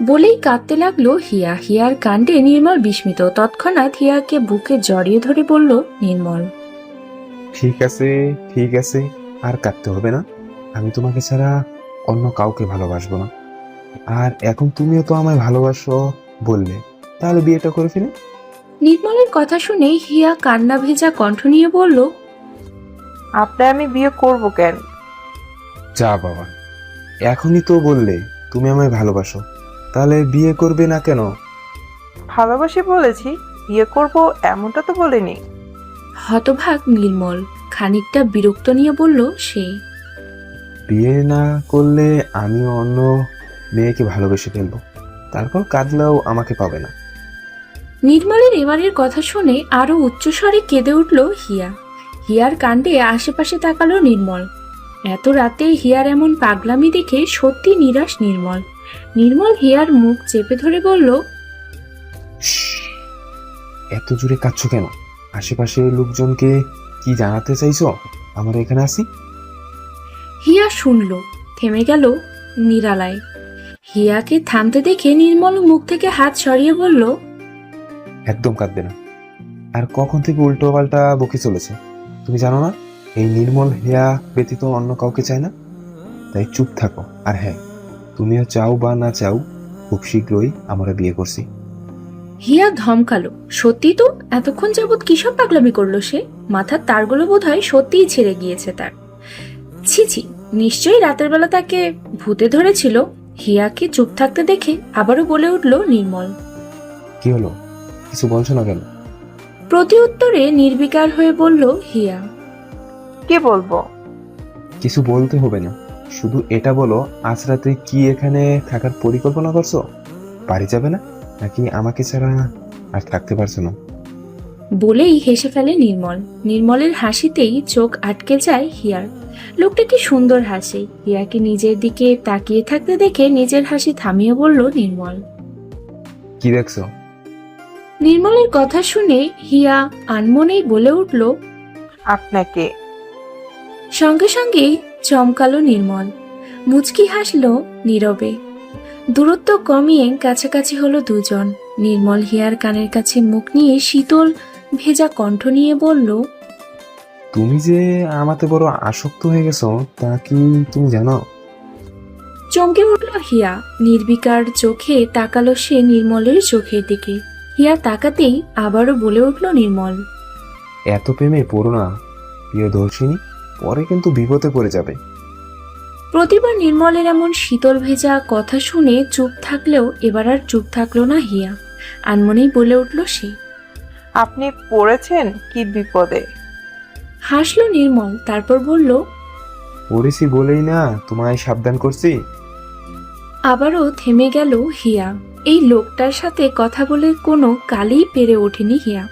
বলেই কাঁদতে লাগলো হিয়া। হিয়ার কাণ্ডে নির্মল বিস্মিত। তৎক্ষণাৎ হিয়াকে বুকে জড়িয়ে ধরে বলল নির্মল, ঠিক আছে ঠিক আছে, আর কাঁদতে হবে না। আমি তোমাকে ছাড়া অন্য কাউকে ভালোবাসবো না। আর এখন তুমিও তো আমায় ভালোবাসো বললে, তাহলে বিয়েটা করে ফেলি। নির্মলের কথা শুনে হিয়া কান্না ভেজা কণ্ঠ নিয়ে বলল, আপনার আমি বিয়ে করব কেন? যা বাবা, এখনই তো বললে তুমি আমায় ভালোবাসো, তাহলে বিয়ে করবে না কেন? ভালোবাসি বলেছি, বিয়ে করব এমনটা তো বলিনি। হতভাগ নির্মল খানিকটা বিরক্ত নিয়ে বলল সে। বিয়ে না করলে আমিও অন্য মেয়েকে ভালোবেসে ফেলবো, তারপর কাঁদলেও আমাকে পাবে না। নির্মলের এবারের কথা শুনে আরো উচ্চস্বরে কেঁদে উঠল হিয়া। হিয়ার কাণ্ডে আশেপাশে তাকালো নির্মল। এত রাতে হিয়ার এমন পাগলামি দেখে সত্যি নিরাশ নির্মল। নির্মল হিয়ার মুখ চেপে ধরে বলল, এত জোরে কাঁদছো কেন? আশেপাশের লোকজনকে কি জানাতে চাইছো আমরা এখানে আসি? হিয়া শুনল, থেমে গেল নিরালায়। হিয়াকে থামতে দেখে নির্মল মুখ থেকে হাত সরিয়ে বলল, একদম কাঁদবে না। আর কখন থেকে উল্টো পাল্টা বকে চলেছে, তুমি জানো না এই নির্মল হেয়া ব্যতীত অন্য কাউকে চায় না? তাই চুপ থাকো। আর হ্যাঁ, তুমিও চাও বা না চাও, খুব শীঘ্রই আমরা বিয়ে করছি। হিয়া ধমকালো। সত্যি তো, এতক্ষণ যাবৎ কিসব পাগলামি করলো সে? মাথার তারগুলো বোধহয় সত্যিই ছেড়ে গিয়েছে তার। ছি ছি, নিশ্চয়ই রাতের বেলা তাকে ভূতে ধরেছিল। হিয়াকে চুপ থাকতে দেখে আবারও বলে উঠল নির্মল। কি হলো, কিছু বলছো না কেন? প্রতি উত্তরে নির্বিকার হয়ে বলল হিয়া। কি বলবো? কিছু বলতে হবে না, শুধু এটা বলো, আজ রাতে কি এখানে থাকার পরিকল্পনা করছো? বাড়ি যাবে না, নাকি আমাকে ছাড়া আর থাকতে পারছো না? বলেই হেসে ফেলে নির্মল। নির্মলের হাসিতেই চোখ আটকে যায় হিয়ার। লোকটা কি সুন্দর হাসে। হিয়াকে নিজের দিকে তাকিয়ে থাকতে দেখে নিজের হাসি থামিয়ে বলল নির্মল। কি দেখছো? নির্মলের কথা শুনে হিয়া আনমনেই বলে উঠল, আপনাকে। সঙ্গে সঙ্গেই চমকালো নির্মল। মুচকি হাসলো নীরবে। দূরত্ব কমিয়ে কাছাকাছি হলো দুজন। নির্মল হিয়ার কানের কাছে মুখ নিয়ে শীতল ভেজা কণ্ঠ নিয়ে বলল, তুমি যে আমাতে বড় আসক্ত হয়ে গেছো তা কি তুমি জানো? চমকে উঠল হিয়া। নির্বিকার চোখে তাকালো সে নির্মলের চোখের দিকে। হিয়া তাকাতেই আবারও বলে উঠল নির্মল, এত প্রেমে পড়ো না প্রিয়দর্শিনী, পরে কিন্তু বিপদে পড়ে যাবে। প্রতিবার নির্মলের এমন শীতল ভেজা কথা শুনে চুপ থাকলেও এবার আর চুপ থাকলো না হিয়া। আনমনেই বলে উঠল সে। আপনি পড়েছেন কি বিপদে? হাসলো নির্মল, তারপর বলল, পড়েছি বলেই না তোমায় সাবধান করছি। আবারও থেমে গেল হিয়া। এই লোকটার সাথে কথা বলে কোনো কালেই পেরে ওঠেনি হিয়া।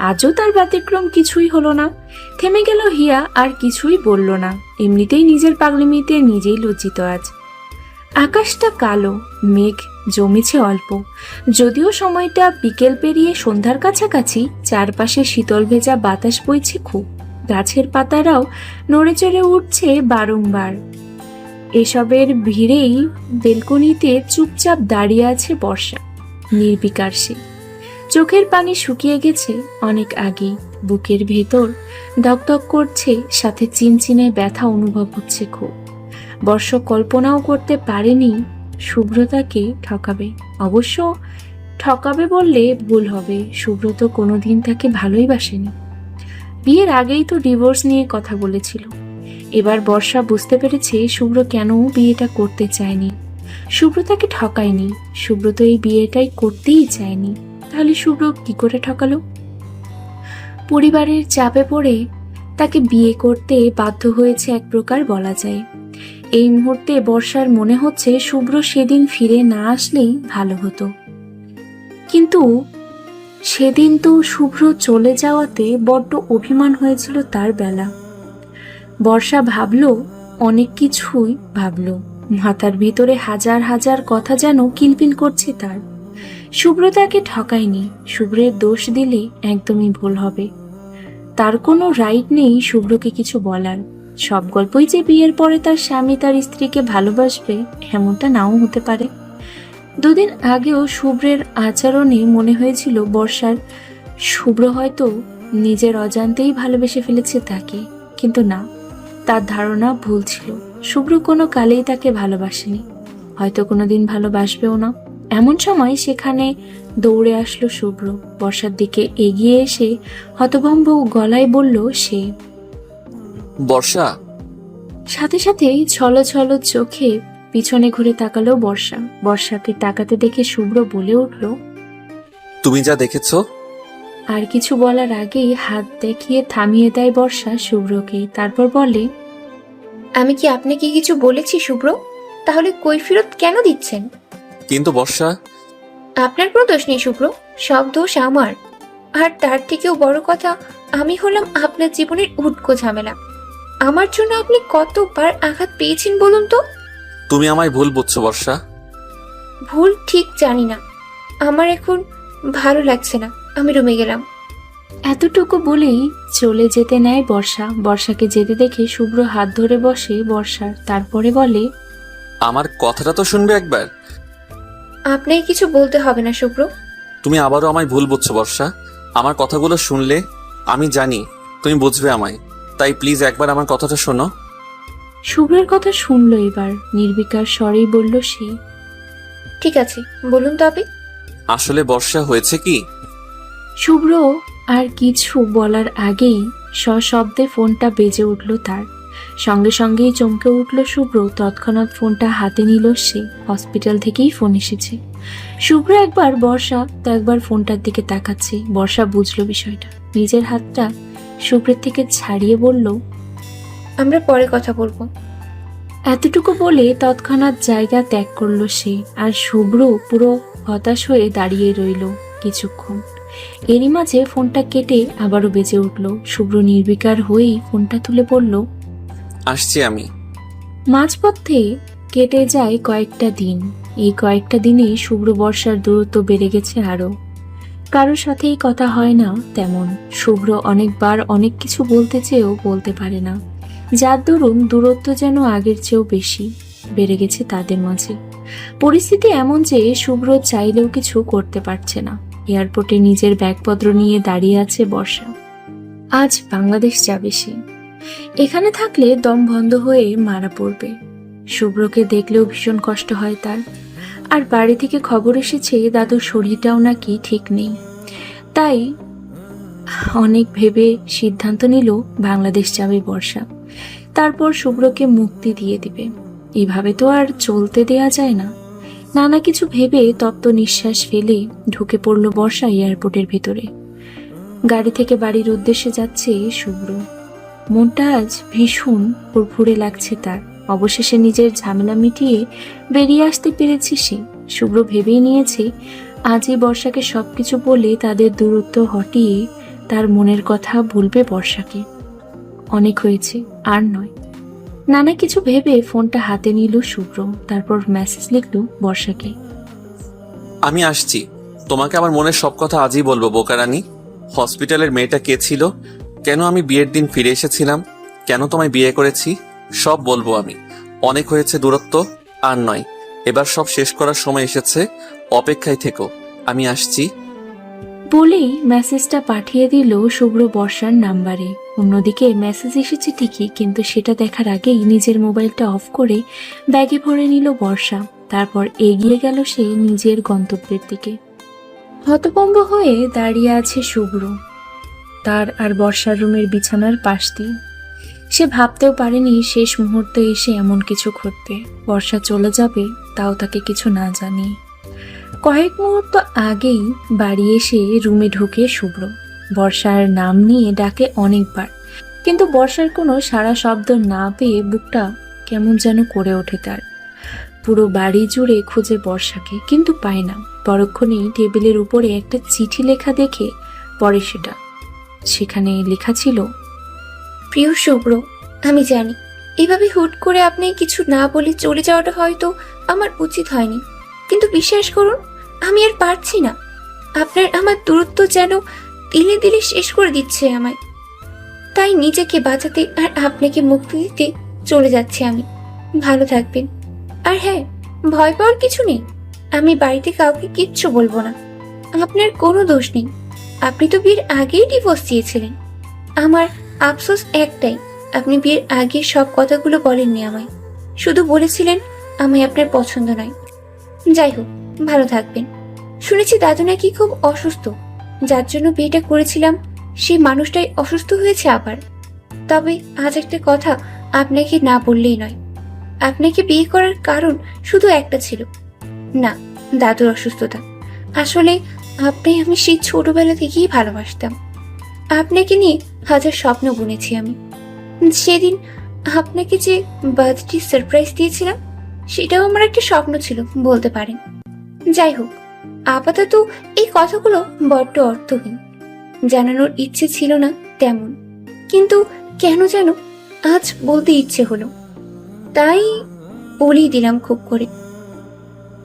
আজও তার ব্যতিক্রম কিছুই হলো না। থেমে গেল হিয়া, আর কিছুই বলল না। এমনিতেই নিজের পাগলিমিতে নিজেই লজ্জিত আজ। আকাশটা কালো, মেঘ জমেছে অল্প। যদিও সময়টা বিকেল পেরিয়ে সন্ধ্যার কাছাকাছি, চারপাশে শীতল ভেজা বাতাস বইছে খুব। গাছের পাতারাও নড়ে চড়ে উঠছে বারংবার। এসবের ভিড়েই বেলকনিতে চুপচাপ দাঁড়িয়ে আছে বর্ষা। নির্বিকার সে। চোখের পানি শুকিয়ে গেছে অনেক আগেই। বুকের ভেতর দগদগ করছে, সাথে চিনচিনে ব্যথা অনুভব হচ্ছে খুব। বর্ষ কল্পনাও করতে পারেনি শুভ্রতাকে ঠকাবে। অবশ্য ঠকাবে বললে ভুল হবে। সুব্রত কোনোদিন তাকে ভালোই বাসেনি। বিয়ের আগেই তো ডিভোর্স নিয়ে কথা বলেছিল। এবার বর্ষা বুঝতে পেরেছে শুভ্র কেন বিয়েটা করতে চায়নি। শুভ্র তাকে ঠকায়নি, সুব্রত এই বিয়েটাই করতেই চায়নি। তাহলে শুভ্র কি করে ঠকালো? পরিবারের চাপে পড়ে তাকে বিয়ে করতে বাধ্য হয়েছে এক প্রকার বলা যায়। এই মুহূর্তে বর্ষার মনে হচ্ছে শুভ্র সেদিন ফিরে না আসলেই ভালো হতো। কিন্তু সেদিন তো শুভ্র চলে যাওয়াতে বড্ড অভিমান হয়েছিল তার বেলা। বর্ষা ভাবল, অনেক কিছুই ভাবল। মাথার ভিতরে হাজার হাজার কথা যেন কিলবিল করছে তার। শুভ্র তাকে ঠকায়নি। শুভ্রের দোষ দিলে একদমই ভুল হবে। তার কোনো রাইট নেই শুভ্রকে কিছু বলার। সব গল্পই যে বিয়ের পরে তার স্বামী তার স্ত্রীকে ভালোবাসবে এমনটা নাও হতে পারে। দুদিন আগেও শুভ্রের আচরণে মনে হয়েছিল বর্ষার শুভ্র হয়তো নিজের অজান্তেই ভালোবেসে ফেলেছে তাকে। কিন্তু না, তার ধারণা ভুল ছিল। শুভ্র কোনো কালেই তাকে ভালোবাসেনি, হয়তো কোনোদিন ভালোবাসবেও না। এমন সময় সেখানে দৌড়ে আসলো শুভ্র। বর্ষার দিকে এগিয়ে এসে হতভম্ব গলায় বলল সে। বর্ষা, সাথে সাথেই ছলো ছলো চোখে পিছনে ঘুরে তাকালো বর্ষা। বর্ষাকে তাকাতে দেখে শুভ্র বলে উঠল। তুমি যা দেখেছো। আর কিছু বলার আগেই হাত দেখিয়ে থামিয়ে দেয় বর্ষা শুভ্রকে। তারপর বলে, আমি কি আপনাকে কিছু বলেছি শুভ্র? তাহলে কৈফিয়ত কেন দিচ্ছেন? কিন্তু বর্ষা, আপনার কোনো দোষ নেই শুভ্র, সব দোষ আমার। আর তার থেকেও বড় কথা, আমি হলাম আপনার জীবনের উটকো ঝামেলা। আমার জন্য আপনি কতবার আঘাত পেয়েছেন বলুন তো? তুমি আমায় ভুল বুঝছো বর্ষা। ভুল ঠিক জানি না, আমার এখন ভালো লাগছে না, আমি রুমে গেলাম। এতটুকু বলেই চলে যেতে নেয় বর্ষা। বর্ষাকে যেতে দেখে শুভ্র হাত ধরে বসে বর্ষার। তারপরে বলে, আমার কথাটা তো শুনবে একবার। আপনাকে কিছু বলতে হবে না শুভ্র। তুমি আবারও আমায় ভুল বুঝছো বর্ষা। আমার কথাগুলো শুনলে আমি জানি তুমি বুঝবে আমায়, তাই প্লিজ একবার আমার কথাটা শোনো। শুভ্রের কথা শুনলো এবার। নির্বিকার স্বরেই বলল সে। ঠিক আছে, বলুন তবে। আসলে বর্ষা হয়েছে কি, শুভ্র আর কিছু বলার আগেই সশব্দে ফোনটা বেজে উঠল তার। সঙ্গে সঙ্গেই চমকে উঠল শুভ্র। তৎক্ষণাৎ ফোনটা হাতে নিল সে। হসপিটাল থেকেই ফোন এসেছে। শুভ্র একবার বর্ষা তো একবার ফোনটার দিকে তাকাচ্ছে। বর্ষা বুঝলো বিষয়টা। নিজের হাতটা শুভ্রের থেকে ছাড়িয়ে বলল, আমরা পরে কথা বলবো। এতটুকু বলে তৎক্ষণাৎ জায়গা ত্যাগ করলো সে। আর শুভ্র পুরো হতাশ হয়ে দাঁড়িয়ে রইল কিছুক্ষণ। এরই মাঝে ফোনটা কেটে আবারও বেজে উঠল। শুভ্র নির্বিকার হয়েই ফোনটা তুলে বলল, আসছি আমি। মাঝপথে কেটে যায় কয়েকটা দিন। এই কয়েকটা দিনে শুভ্র বর্ষার দূরত্ব বেড়ে গেছে আরো। কারোর সাথেই কথা হয় না তেমন। শুভ্র অনেকবার অনেক কিছু বলতে চেয়েও বলতে পারে না, যার দরুন দূরত্ব যেন আগের চেয়েও বেশি বেড়ে গেছে তাদের মাঝে। পরিস্থিতি এমন যে শুভ্র চাইলেও কিছু করতে পারছে না। এয়ারপোর্টে নিজের ব্যাগপত্র নিয়ে দাঁড়িয়ে আছে বর্ষা। আজ বাংলাদেশ যাবে সে। এখানে থাকলে দম বন্ধ হয়ে মারা পড়বে। শুভ্রকে দেখলেও ভীষণ কষ্ট হয় তার। আর বাড়ি থেকে খবর এসেছে দাদুর শরীরটাও নাকি ঠিক নেই। তাই অনেক ভেবে সিদ্ধান্ত নিল বাংলাদেশ যাবে বর্ষা। তারপর শুভ্রকে মুক্তি দিয়ে দিবে। এভাবে তো আর চলতে দেয়া যায় না। নানা কিছু ভেবে তপ্ত নিঃশ্বাস ফেলে ঢুকে পড়ল বর্ষা এয়ারপোর্টের ভেতরে। গাড়ি থেকে বাড়ির উদ্দেশ্যে যাচ্ছে শুভ্র। মনটা আজ ভীষণ ফুরফুরে লাগছে তার। অবশেষে নিজের ঝামেলা মিটিয়ে বেরিয়ে আসতে পেরেছে সে। শুভ্র ভেবেই নিয়েছে আজই বর্ষাকে সবকিছু বলে তাদের দূরত্ব হটিয়ে তার মনের কথা বলবে বর্ষাকে। অনেক হয়েছে, আর নয়। নানা কিছু ভেবে ফোনটা হাতে নিল শুভ্র। তারপর মেসেজ লিখল বর্ষাকে, আমি আসছি। তোমাকে আমার মনের সব কথা আজই বলবো বোকারানি। হসপিটালের মেয়েটা কে ছিল, কেন আমি বিয়ের দিন ফিরে এসেছিলাম, কেন তোমায় বিয়ে করেছি, সব বলবো আমি। অনেক হয়েছে দূরত্ব, আর নয়। এবার সব শেষ করার সময় এসেছে। অপেক্ষায় থেকো, আমি আসছি। বলেই মেসেজটা পাঠিয়ে দিল শুভ্র বর্ষার নাম্বারে। অন্যদিকে মেসেজ এসেছে ঠিকই, কিন্তু সেটা দেখার আগেই নিজের মোবাইলটা অফ করে ব্যাগে ভরে নিল বর্ষা। তারপর এগিয়ে গেল সে নিজের গন্তব্যের দিকে। হতভম্ব হয়ে দাঁড়িয়ে আছে শুভ্র তার আর বর্ষার রুমের বিছানার পাশ দিয়ে। সে ভাবতেও পারেনি শেষ মুহূর্তে এসে এমন কিছু ঘটবে। বর্ষা চলে যাবে, তাও তাকে কিছু না জানিয়ে। কয়েক মুহূর্ত আগেই বাড়ি এসে রুমে ঢুকে শুভ্র বর্ষার নাম নিয়ে ডাকে অনেকবার, কিন্তু বর্ষার কোনো সাড়া শব্দ না পেয়ে বুকটা কেমন যেন করে ওঠে তার। পুরো বাড়ি জুড়ে খুঁজে বর্ষাকে, কিন্তু পায় না। পরক্ষণেই টেবিলের উপরে একটা চিঠি লেখা দেখে পড়ে সেটা। সেখানে লেখা ছিল, প্রিয় শুভ্র, আমি জানি এভাবে হুট করে আপনি কিছু না বলে চলে যাওয়াটা হয়তো আমার উচিত হয়নি, কিন্তু বিশ্বাস করুন আমি আর পারছি না। আপনার আমার দূরত্ব যেন দিলে দিলে শেষ করে দিচ্ছে আমায়। তাই নিজেকে বাঁচাতে আর আপনাকে মুক্তি দিতে চলে যাচ্ছি আমি। ভালো থাকবেন। আর হ্যাঁ, ভয় পাওয়ার কিছু নেই। আমি বাড়িতে কাউকে কিচ্ছু বলবো না। আপনার কোনো দোষ নেই। আপনি তো বিয়ের আগেই ডিভোর্স দিয়েছিলেন। আমার আফসোস একটাই, আপনি বিয়ের আগে সব কথাগুলো বলেননি আমায়। শুধু বলেছিলেন আমায় আপনার পছন্দ নয়। যাই হোক, ভালো থাকবেন। শুনেছি দাদু নাকি খুব অসুস্থ, যার জন্য বিয়েটা করেছিলাম সেই মানুষটাই অসুস্থ হয়েছে আবার। তবে আজ একটা কথা আপনাকে না বললেই নয়। আপনাকে বিয়ে করার কারণ শুধু একটা ছিল না, দাদুর অসুস্থতা। আসলে আমি সেই ছোটবেলা থেকেই ভালোবাসতাম। আপনাকে নিয়ে হাজার স্বপ্ন বুনেছি আমি। সেদিন আপনাকে যে বার্থডে সারপ্রাইজ দিয়েছিলাম সেটাও আমার একটা স্বপ্ন ছিল বলতে পারেন। যাই হোক, আপাতত এই কথাগুলো বড্ড অর্থহীন, জানানোর ইচ্ছে ছিল না তেমন, কিন্তু কেন যেন আজ বলতে ইচ্ছে হলো, তাই বলেই দিলাম খুব করে।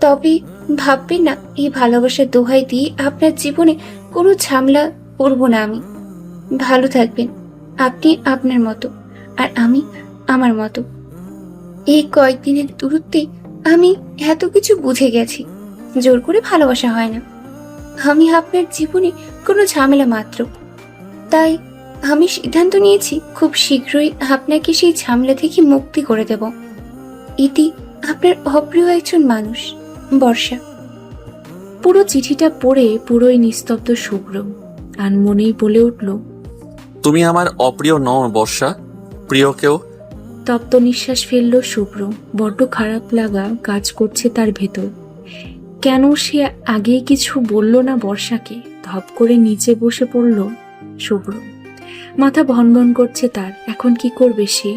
তবে ভাববেন না এই ভালোবাসার দোহাই দিয়ে আপনার জীবনে কোনো ঝামেলা করব না আমি। ভালো থাকবেন আপনি আপনার মতো, আর আমি আমার মতো। এই কয়েকদিনের দূরত্বে আমি এত কিছু বুঝে গেছি, জোর করে ভালোবাসা হয় না। আমি আপনার জীবনে কোনো ঝামেলা মাত্র। তাই আমি সিদ্ধান্ত নিয়েছি খুব শীঘ্রই আপনাকে সেই ঝামেলা থেকে মুক্তি করে দেব। ইতি, আপনার অপ্রিয় একজন মানুষ, বর্ষা। পুরো চিঠিটা পড়ে পুরোই নিস্তব্ধ শুভ্র। আনমনেই বলে উঠল, তুমি আমার অপ্রিয় নও বর্ষা, প্রিয় কেউ। তপ্ত নিঃশ্বাস ফেলল শুভ্র। বড্ড খারাপ লাগা কাজ করছে তার ভেতর। কেন সে আগেই কিছু বলল না বর্ষাকে? ধপ করে নিচে বসে পড়ল শুভ্র। মাথা ভনভন করছে তার। এখন কি করবে সে?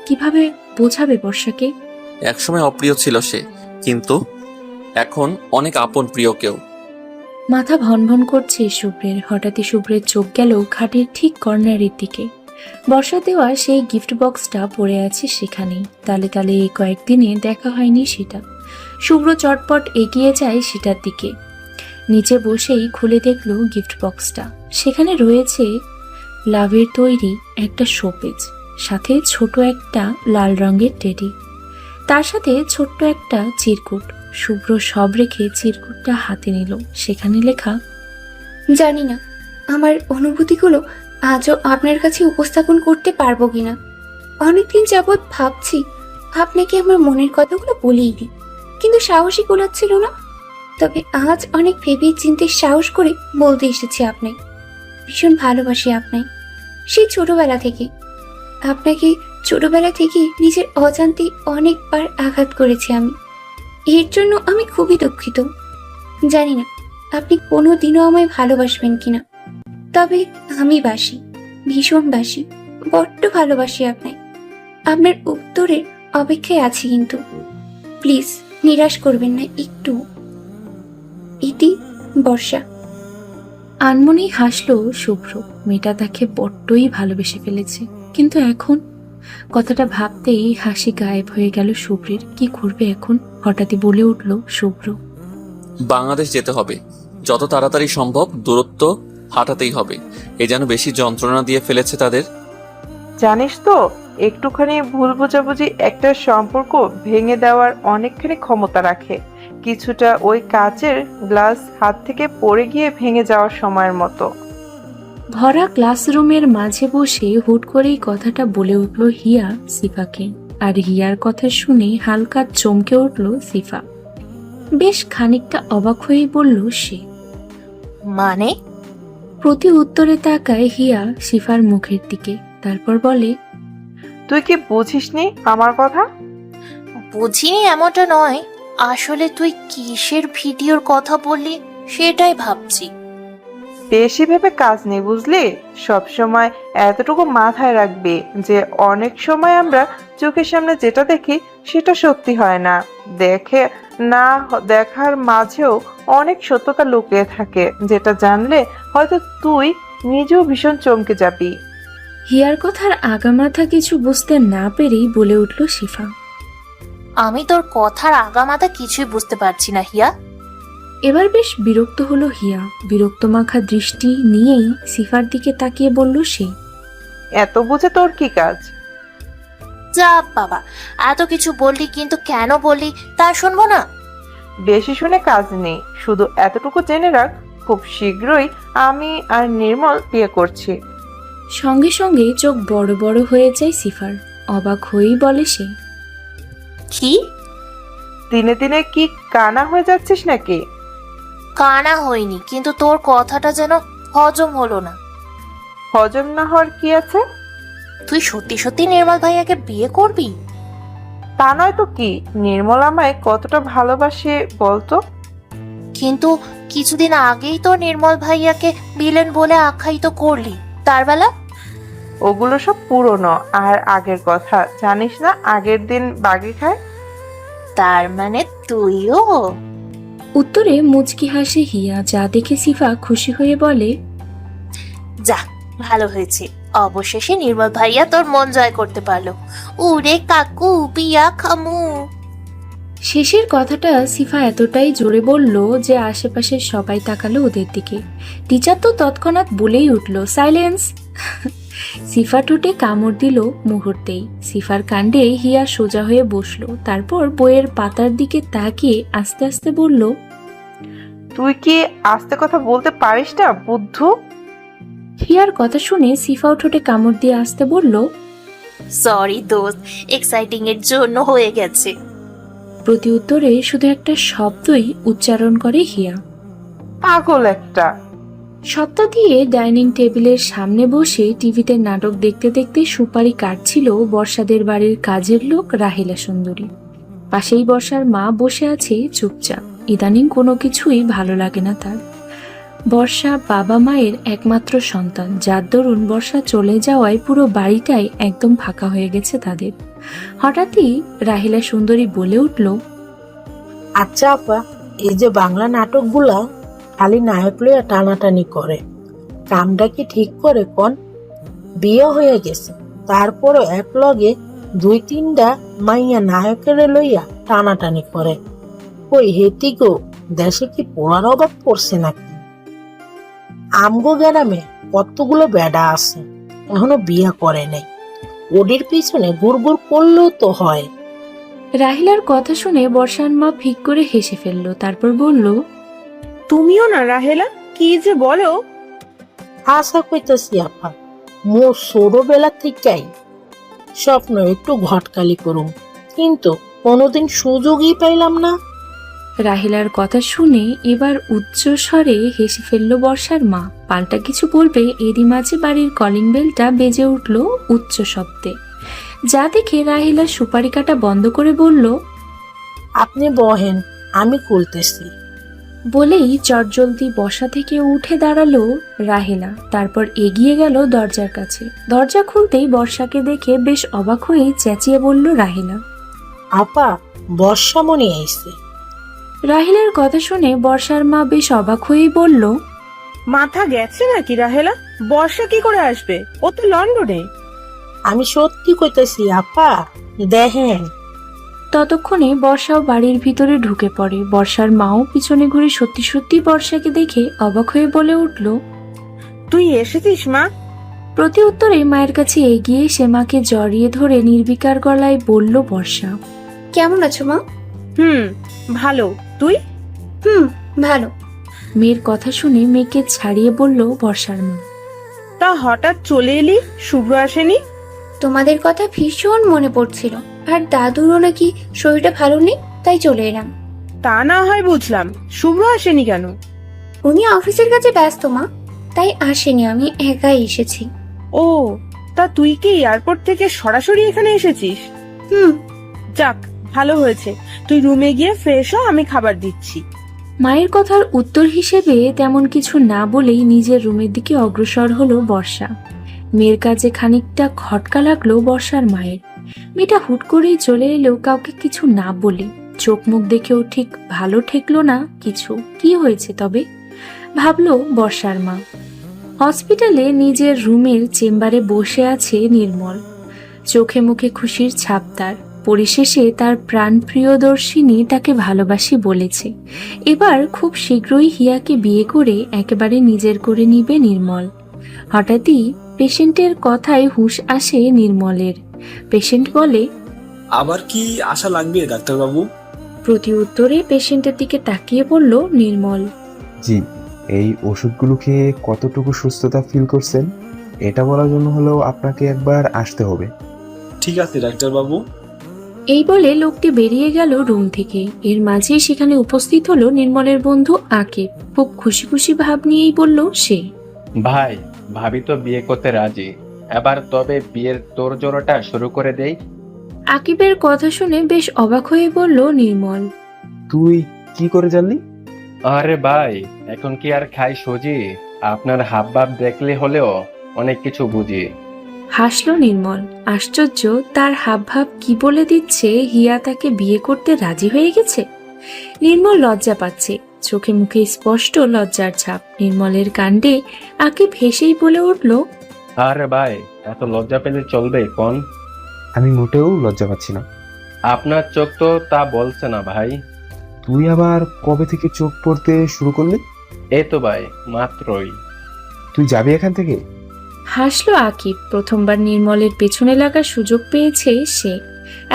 কিভাবে বোঝাবে বর্ষাকে? একসময় অপ্রিয় ছিল সে, কিন্তু এখন অনেক আপন প্রিয় কেউ। মাথা ভনভন করছে শুভ্রের। হঠাৎই শুভ্রের চোখ গেল খাটের ঠিক কর্নারের দিকে। বর্ষা দেওয়া সেই গিফট বক্সটা পড়ে আছে সেখানেই। তালে তালে এই কয়েকদিনে দেখা হয়নি সেটা। শুভ্র চটপট এগিয়ে যায় সেটার দিকে। নিচে বসেই খুলে দেখল গিফট বক্সটা। সেখানে রয়েছে লাভের তৈরি একটা শোপিস, সাথে ছোট একটা লাল রঙের টেডি, তার সাথে ছোট্ট একটা চিরকুট। শুভ্র সব রেখে চিরকুটটা হাতে নিল। সেখানে লেখা, জানি না আমার অনুভূতিগুলো আজও আপনার কাছে উপস্থাপন করতে পারবো কিনা। অনেকদিন যাবৎ ভাবছি আপনাকে আমার মনের কথাগুলো বলেই দিই, কিন্তু সাহসই কুলাচ্ছিল না। তবে আজ অনেক ভেবে চিন্তে সাহস করে বলতে এসেছি আপনাকে। ভীষণ ভালোবাসি আপনাকে, সেই ছোটবেলা থেকে। আপনাকে ছোটবেলা থেকে নিজের অজান্তে অনেকবার আঘাত করেছি আমি। এর জন্য আমি খুবই দুঃখিত। জানি না আপনি কোনোদিনও আমায় ভালোবাসবেন কিনা, তবে আমি বাসি, ভীষণ বাসি, বড্ড ভালোবাসি আপনাকে। আপনার উত্তরের অপেক্ষায় আছি, কিন্তু প্লিজ নিরাশ করবেন না একটু। ইতি, বর্ষা। আনমনেই হাসলো শুভ্র। মেয়েটা তাকে বড্ডই ভালোবেসে ফেলেছে, কিন্তু এখন কথাটা ভাবতেই হাসি গায়েব হয়ে গেল শুভ্রের। কি করবে এখন? হঠাৎই বলে উঠল শুভ্র, বাংলাদেশ যেতে হবে, যত তাড়াতাড়ি সম্ভব দূরত্ব হাঁটাতেই হবে। এ যেন বেশি যন্ত্রণা দিয়ে ফেলেছে তাদের। জানিস তো, একটুখানি ভুল বোঝাবুঝি একটা সম্পর্ক ভেঙে দেওয়ার অনেকখানি ক্ষমতা রাখে। কিছুটা ওই কাচের গ্লাস হাত থেকে পড়ে গিয়ে ভেঙে যাওয়ার সময়ের মতো। ভরা ক্লাসরুমের মাঝে বসে হুট করেই কথাটা বলে উঠল হিয়া সিফাকে। আর হিয়ার কথা শুনে হালকা চমকে উঠল সিফা। বেশ খানিকটা অবাক হয়েই বলল সে। মানে? প্রতি উত্তরে তাকায় হিয়া সিফার মুখের দিকে, তারপর বলে, তুই কি বুঝিসনি আমার কথা? বুঝিনি এমনটা নয়, আসলে তুই কিসের ভিডিওর কথা বললি সেটাই ভাবছি। বেশি ভেবে কাজ নেই বুঝলি। সব সময় এতটুকু মাথায় রাখবি যে অনেক সময় আমরা চোখের সামনে যেটা দেখি সেটা সত্যি হয় না। দেখার মাঝেও অনেক সত্যতা লুকিয়ে থাকে, যেটা জানলে হয়তো তুই নিজেও ভীষণ চমকে যাবি। হিয়ার কথার আগামাথা কিছু বুঝতে না পেরেই বলে উঠল সিফা। আমি তোর কথার আগামাথা কিছুই বুঝতে পারছি না হিয়া। এবার বেশ বিরক্ত হলো হিয়া। বিরক্ত মাখা দৃষ্টি নিয়েই সিফার দিকে তাকিয়ে বলল সে, এত বুঝে তোর কি কাজ? যা বাবা, এত কিছু বললি, কিন্তু কেন বললি তা শুনবো না। বেশি শুনে কাজ নেই, শুধু এতটুকু জেনে রাখ, খুব শীঘ্রই আমি আর নির্মল বিয়ে করছি। সঙ্গে সঙ্গে চোখ বড় বড় হয়ে যায় সিফার। অবাক হয়েই বলে সে, কি? দিনে দিনে কি কানা হয়ে যাচ্ছিস নাকি? কানা হয়নি, কিন্তু তোর কথাটা যেন হজম হলো না। হজম না হওয়ার কি আছে? তুই সত্যি সত্যি নির্মল ভাইয়াকে বিয়ে করবি? তা নয় তো কি, নির্মল আমায় কতটা ভালোবাসে বলতো। কিন্তু কিছুদিন আগেই তো নির্মল ভাইয়াকে ভিলেন বলে আখ্যায়িত করলি, তার বেলা? ওগুলো সব পুরনো আর আগের কথা, জানিস না আগের দিন বাগে খায়। তার মানে তুইও? উত্তরে মুচকি হাসে হিয়া, যা দেখে সিফা খুশি হয়ে বলে, যা, ভালো হয়েছে, অবশেষে নির্মল ভাইয়া তোর মন জয় করতে পারলো। উরে কাকু, পিয়া খামু। শেষের কথাটা সিফা এতটাই জোরে বলল যে আশেপাশের সবাই তাকালো ওদের দিকে। টিচার তো তৎক্ষণাৎ বলেই উঠল, সাইলেন্স। সিফা ঠোঁটে কামড় দিল মুহূর্তেই। সিফার কাণ্ডে হিয়া সোজা হয়ে বসলো, তারপর বইয়ের পাতার দিকে তাকিয়ে আস্তে আস্তে বলল, তুই কি আস্তে কথা বলতে পারিস না বুদ্ধু? হিয়ার কথা শুনে সিফাও ঠোঁটে কামড় দিয়ে আসতে বলল, সরি দোস্ত, এক্সাইটিং এর জন্য হয়ে গেছে। প্রতি উত্তরে শুধু একটা শব্দই উচ্চারণ করে হিয়া। পাগল একটা। সপ্তাহ দিয়ে ডাইনিং টেবিলের সামনে বসে টিভিতে নাটক দেখতে দেখতে সুপারি কাটছিল বর্ষাদের বাড়ির কাজের লোক রাহেলা সুন্দরী। পাশেই বর্ষার মা বসে আছে চুপচাপ। ইদানিং কোনো কিছুই ভালো লাগে না তার। বর্ষা বাবা মায়ের একমাত্র সন্তান, যার দরুন বর্ষা চলে যাওয়ায় পুরো বাড়িটাই একদম ফাঁকা হয়ে গেছে তাদের। হঠাৎই রাহেলা সুন্দরী বলে উঠল, আচ্ছা আপা, এই যে বাংলা নাটকগুলা খালি নায়ক লইয়া টানাটানি করে, কামটা কি ঠিক করে কোন? বিয়ে হয়ে গেছে, তারপরও এক লগে 2-3টা মাইয়া নায়কের লইয়া টানাটানি করে। ওই হেতি গো, দেশে কি পোড়ার অভাব পড়ছে নাকি? আমগো গ্রামে কতগুলো বেডা আছে, এখনো বিয়ে করে নাই, ওদের পিছনে গুড়গুড় করলেও তো হয়। রাহিলার কথা শুনে বর্ষার মা ফিক করে হেসে ফেললো, তারপর বলল, তুমিও না রাহেলা, কি যে বলো। আশা কইতেছি আপা, মোর ছোটবেলা থেকেই স্বপ্ন একটু ঘটকালি করুম, কিন্তু কোনোদিন সুযোগই পাইলাম না। রাহিলার কথা শুনে এবার উচ্চ স্বরে হেসে ফেললো বর্ষার মা। পাল্টা কিছু বলবে এরই মাঝে বাড়ির কলিং বেলটা বেজে উঠল উচ্চ শব্দে, যা দেখে রাহিলা সুপারি কাটা বন্ধ করে বলল, আপনি বহেন, আমি খুলতেছি। বলেই চটজলদি বসা থেকে উঠে দাঁড়ালো রাহেলা, তারপর এগিয়ে গেল দরজার কাছে। দরজা খুলতেই বর্ষাকে দেখে বেশ অবাক হয়ে চেঁচিয়ে বলল রাহেলা, আপা, বর্ষামণি আইছে। রাহিলার কথা শুনে বর্ষার মা বেশ অবাক হয়েই বলল, মাথা গেছে নাকি রাহেলা? বর্ষা কি করে আসবে? ও তো লন্ডনে। আমি সত্যি কইতেছি আপা, দেখেন। ততক্ষণে বর্ষাও বাড়ির ভিতরে ঢুকে পড়ে। বর্ষার মাও পিছনে ঘুরে সত্যি সত্যি বর্ষাকে দেখে অবাক হয়ে বলে উঠল, তুই এসেছিস মা? প্রতি উত্তরে মায়ের কাছে এগিয়ে সে মাকে জড়িয়ে ধরে নির্বিকার গলায় বলল বর্ষা, কেমন আছো মা? ভালো, তুই? ভালো। মেয়ের কথা শুনে মেয়েকে ছাড়িয়ে বলল বর্ষার মা, তা হঠাৎ চলে এলি, শুভ্র আসেনি? তোমাদের কথা ভীষণ মনে পড়ছিল, আর দাদুরও নাকি শরীরটা ভালো নেই, তাই চলে এলাম। তা না হয় বুঝলাম, শুভ্র আসেনি কেন? উনি অফিসের কাছে ব্যস্ত মা, তাই আসেনি, আমি একাই এসেছি। ও, তা তুই কি এয়ারপোর্ট থেকে সরাসরি এখানে এসেছিস? যাক, ভালো হয়েছে। তুই রুমে গিয়ে ফ্রেশ হ, আমি খাবার দিচ্ছি। মায়ের কথার উত্তর হিসেবে তেমন কিছু না বলেই নিজের রুমের দিকে অগ্রসর হলো বর্ষা। মেয়ের কাছে খানিকটা খটকা লাগলো বর্ষার মায়ের। মেয়েটা হুট করেই চলে এলেও কাউকে কিছু না বলে, চোখ মুখ দেখেও ঠিক ভালো ঠেকলো না কিছু। কি হয়েছে তবে, ভাবলো বর্ষার মা। হসপিটালে নিজের রুমের চেম্বারে বসে আছে নির্মল, চোখে মুখে খুশির ছাপ তার। পরিশেষে তার প্রাণ প্রিয়দর্শিনী তাকে ভালোবাসি বলেছে। এবার খুব শীঘ্রই হিয়াকে বিয়ে করে একেবারে নিজের করে নিবে নির্মল। হঠাৎই পেশেন্টের কথায় হুঁশ আসে নির্মলের। পেশেন্ট বলে, আবার কি আশা লাগবে ডাক্তারবাবু? প্রতি উত্তরে পেশেন্টের দিকে তাকিয়ে বলল নির্মল, জি। এই ওষুধগুলো খেয়ে কতটুকু সুস্থতা ফিল করছেন এটা বলার জন্য হলেও আপনাকে একবার আসতে হবে। ঠিক আছে ডাক্তারবাবু। এই বলে লোকটি বেরিয়ে গেল রুম থেকে। এর মাঝেই সেখানে উপস্থিত হলো নির্মলের বন্ধু আকিব। খুব খুশি খুশি ভাব নিয়েই বলল সে। ভাই, ভাবি তো বিয়ে করতে রাজি, এবার তবে বিয়ের তোড়জোড়টা শুরু করে দেই। আকিবের কথা শুনে বেশ অবাক হয়ে বলল নির্মল। তুই কি করে জানলি? আরে ভাই, এখন কি আর খাই সুজি? আপনার হাবভাব দেখলে হলেও অনেক কিছু বুঝি। হাসল নির্মল। আশ্চর্য, তার হাবভাব কি বলে দিচ্ছে হিয়া তাকে বিয়ে করতে রাজি হয়ে গেছে। নির্মল লজ্জা পাচ্ছে, চোখে মুখে স্পষ্ট লজ্জার ছাপ। নির্মলের কাণ্ডে আকিব হেসেই বলে উঠল, আরে ভাই, এত লজ্জা পেলে চলবে কোন? আমি মোটেও লজ্জা পাচ্ছি না। আপনার চোখ তো তা বলছে না ভাই। তুই আবার কবে থেকে চোখ পড়তে শুরু করলি? এই তো ভাই, মাত্রই। তুই যাবি এখান থেকে? হাসলো আকিব। প্রথমবার নির্মলের পেছনে লাগার সুযোগ পেয়েছে সে।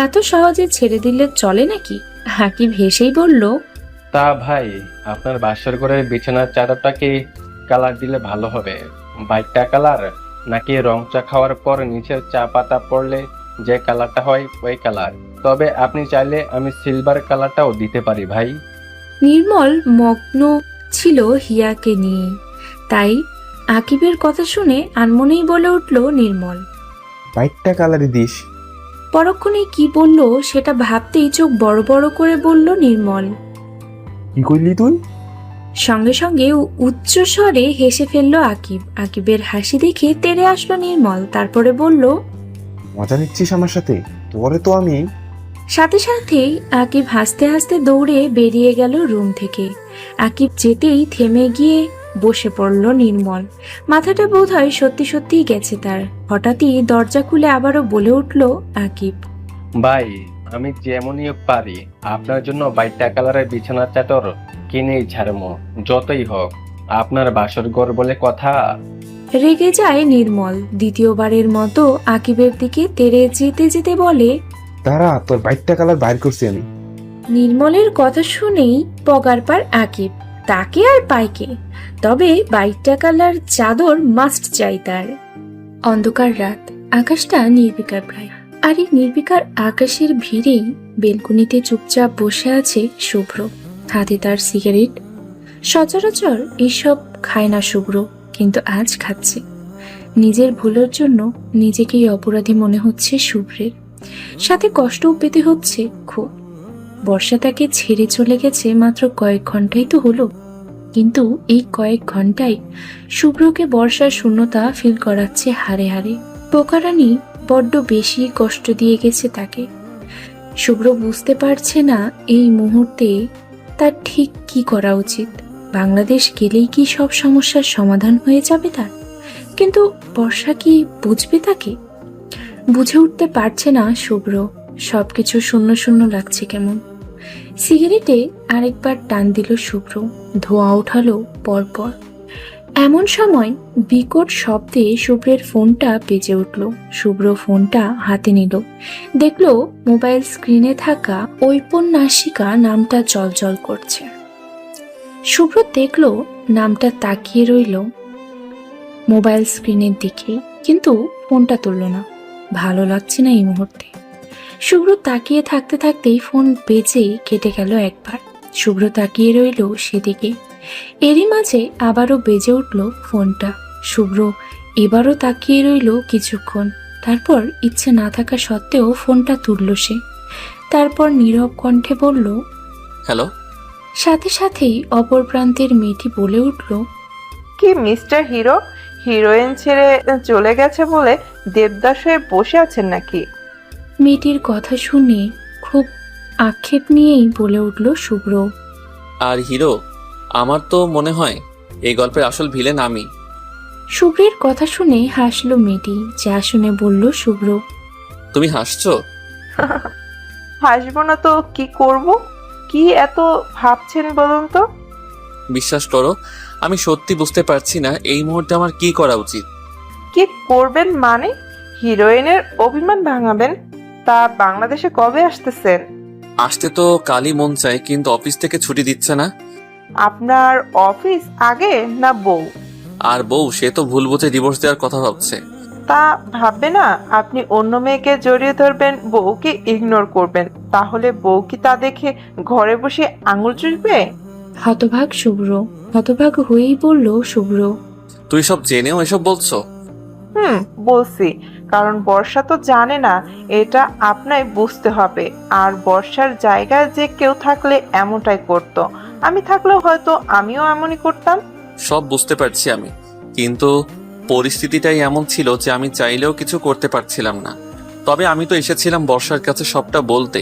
এত সহজে ছেড়ে দিলে চলে নাকি? আকিব হেসেই বলল, তা ভাই, আপনার বাসর ঘরের বিছানার চাদরটাকে কালার দিলে ভালো হবে। বাইকটা কালার, নাকি রং চা খাওয়ার পর নিচের চা পাতা পড়লে যে কালারটা হয় ওই কালার? তবে আপনি চাইলে আমি সিলভার কালারটাও দিতে পারি ভাই। নির্মল মগ্ন ছিল হিয়াকে নিয়ে, তাই আকিবের কথা শুনে আনমনেই বলে উঠল নির্মল। বাইকটা কালারে দিস। পরক্ষণে কি বলল সেটা ভাবতেই চোখ বড় বড় করে বলল নির্মল। কি করলি তুই? সঙ্গে সঙ্গে উচ্চ স্বরে হেসে ফেলল আকিব। আকিবের হাসি দেখে তেড়ে আসলো নির্মল। তারপরে বলল, মজা নিচ্ছিস আমার সাথে? তোরে তো আমি। সাথে সাথেই আকিব হাসতে হাসতে দৌড়ে বেরিয়ে গেল রুম থেকে। আকিব যেতেই থেমে গিয়ে বসে পড়ল নির্মল। মাথাটা বোধহয় সত্যি সত্যিই গেছে তার। হঠাৎই দরজা খুলে আবারও বলে উঠল আকিব, ভাই, আমি যেমনই পারি আপনার জন্য বাইকটা কালারের বিছানার চাদর কিনেই ছাড়বো, যতই হোক। আপনার বাসর ঘর বলে কথা। রেগে যায় নির্মল। দ্বিতীয়বারের মতো আকিবের দিকে তেড়ে যেতে যেতে বলে, দাঁড়া, তোর বাইকটা কালার বাইর করছি আমি। নির্মলের কথা শুনেই পগার পার আকিব। তাকে আর পাইকে, তবে বাইকটা কালার চাদর মাস্ট চাই তার। অন্ধকার রাত, আকাশটা নির্বিকার প্রায়। আর এই নির্বিকার আকাশের ভিড়েই বেলকুনিতে চুপচাপ বসে আছে শুভ্র, হাতে তার সিগারেট। সচরাচর এসব খায় না শুভ্র, কিন্তু আজ খাচ্ছে। নিজের ভুলের জন্য নিজেকেই অপরাধী মনে হচ্ছে শুভ্রের, সাথে কষ্টও পেতে হচ্ছে খুব। বর্ষা তাকে ছেড়ে চলে গেছে মাত্র কয়েক ঘন্টাই তো হলো, কিন্তু এই কয়েক ঘন্টায় শুভ্রকে বর্ষার শূন্যতা ফিল করাচ্ছে হাড়ে হাড়ে। পোকারানি বড্ড বেশি কষ্ট দিয়ে গেছে তাকে। শুভ্র বুঝতে পারছে না এই মুহূর্তে তার ঠিক কি করা উচিত। বাংলাদেশ গেলেই কি সব সমস্যার সমাধান হয়ে যাবে তার? কিন্তু বর্ষা কি বুঝবে তাকে? বুঝে উঠতে পারছে না শুভ্র। সবকিছু শূন্য শূন্য লাগছে কেমন। সিগারেটে আরেকবার টান দিল শুভ্র, ধোঁয়া উঠালো পরপর। এমন সময় বিকট শব্দে শুভ্রের ফোনটা বেজে উঠল। শুভ্র ফোনটা হাতে নিল, দেখলো মোবাইল স্ক্রিনে থাকা ঔপন্যাসিকা নামটা জলজল করছে। শুভ্র দেখলো নামটা, তাকিয়ে রইল মোবাইল স্ক্রিনের দিকে, কিন্তু ফোনটা তুলল না। ভালো লাগছে না এই মুহূর্তে। শুভ্র তাকিয়ে থাকতে থাকতেই ফোন বেজেই কেটে গেল একবার। শুভ্র তাকিয়ে রইল সেদিকে। এরই মাঝে আবারও বেজে উঠল ফোনটা। শুভ্র এবারও তাকিয়ে রইল কিছুক্ষণ। তারপর ইচ্ছে না থাকা সত্ত্বেও ফোনটা তুলল সে। তারপর নীরব কণ্ঠে বলল, হ্যালো। সাথে সাথেই অপর প্রান্তের মেয়েটি বলে উঠল, কি মিস্টার হিরো, হিরোইন ছেড়ে চলে গেছে বলে দেবদাস হয়ে বসে আছেন নাকি? মেয়েটির কথা শুনে খুব আক্ষেপ নিয়েই বলে উঠল শুভ্র, আর হিরো? আমার তো মনে হয় এই গল্পের আসল ভিলেন আমি। শুভ্রের কথা শুনে হাসলো মেয়েটি। যা শুনে বলল শুভ্র, তুমি হাসছো? হাসবো না তো কি করব? কি এত ভাবছেন বলুন তো? বিশ্বাস করো, আমি সত্যি বুঝতে পারছি না এই মুহূর্তে আমার কি করা উচিত। কি করবেন মানে? হিরোইনের অভিমান ভাঙাবেন? তা বাংলাদেশে কবে আসতেছেন? আসতে তো কালই মন চায়, কিন্তু অফিস থেকে ছুটি দিচ্ছে না। আপনার অফিস আগে না বউ? আর বউ, সে তো ভুল বুঝে ডিভোর্স দেওয়ার কথা ভাবছে। তা ভাববে না আপনি অন্য মেয়েকে জড়িয়ে ধরবেন, বউকে ইগনোর করবেন, তাহলে বউ কি তা দেখে ঘরে বসে আঙুল চুষবে? হতভাগ শুভ্র, হতভাগ হয়েই বলল শুভ্র। তুই সব জেনেও এসব বলছো? বলছি, কারণ বর্ষা তো জানে না, এটা আপনাই বুঝতে হবে। আর বর্ষার জায়গায় যে কেউ থাকলে এমনটাই করতো, আমি থাকলেও হয়তো আমিও এমনই করতাম। সব বুঝতে পারছি আমি, কিন্তু পরিস্থিতিটাই এমন ছিল যে আমি চাইলেও কিছু করতে পারছিলাম না। তবে আমি তো এসেছিলাম বর্ষার কাছে সবটা বলতে,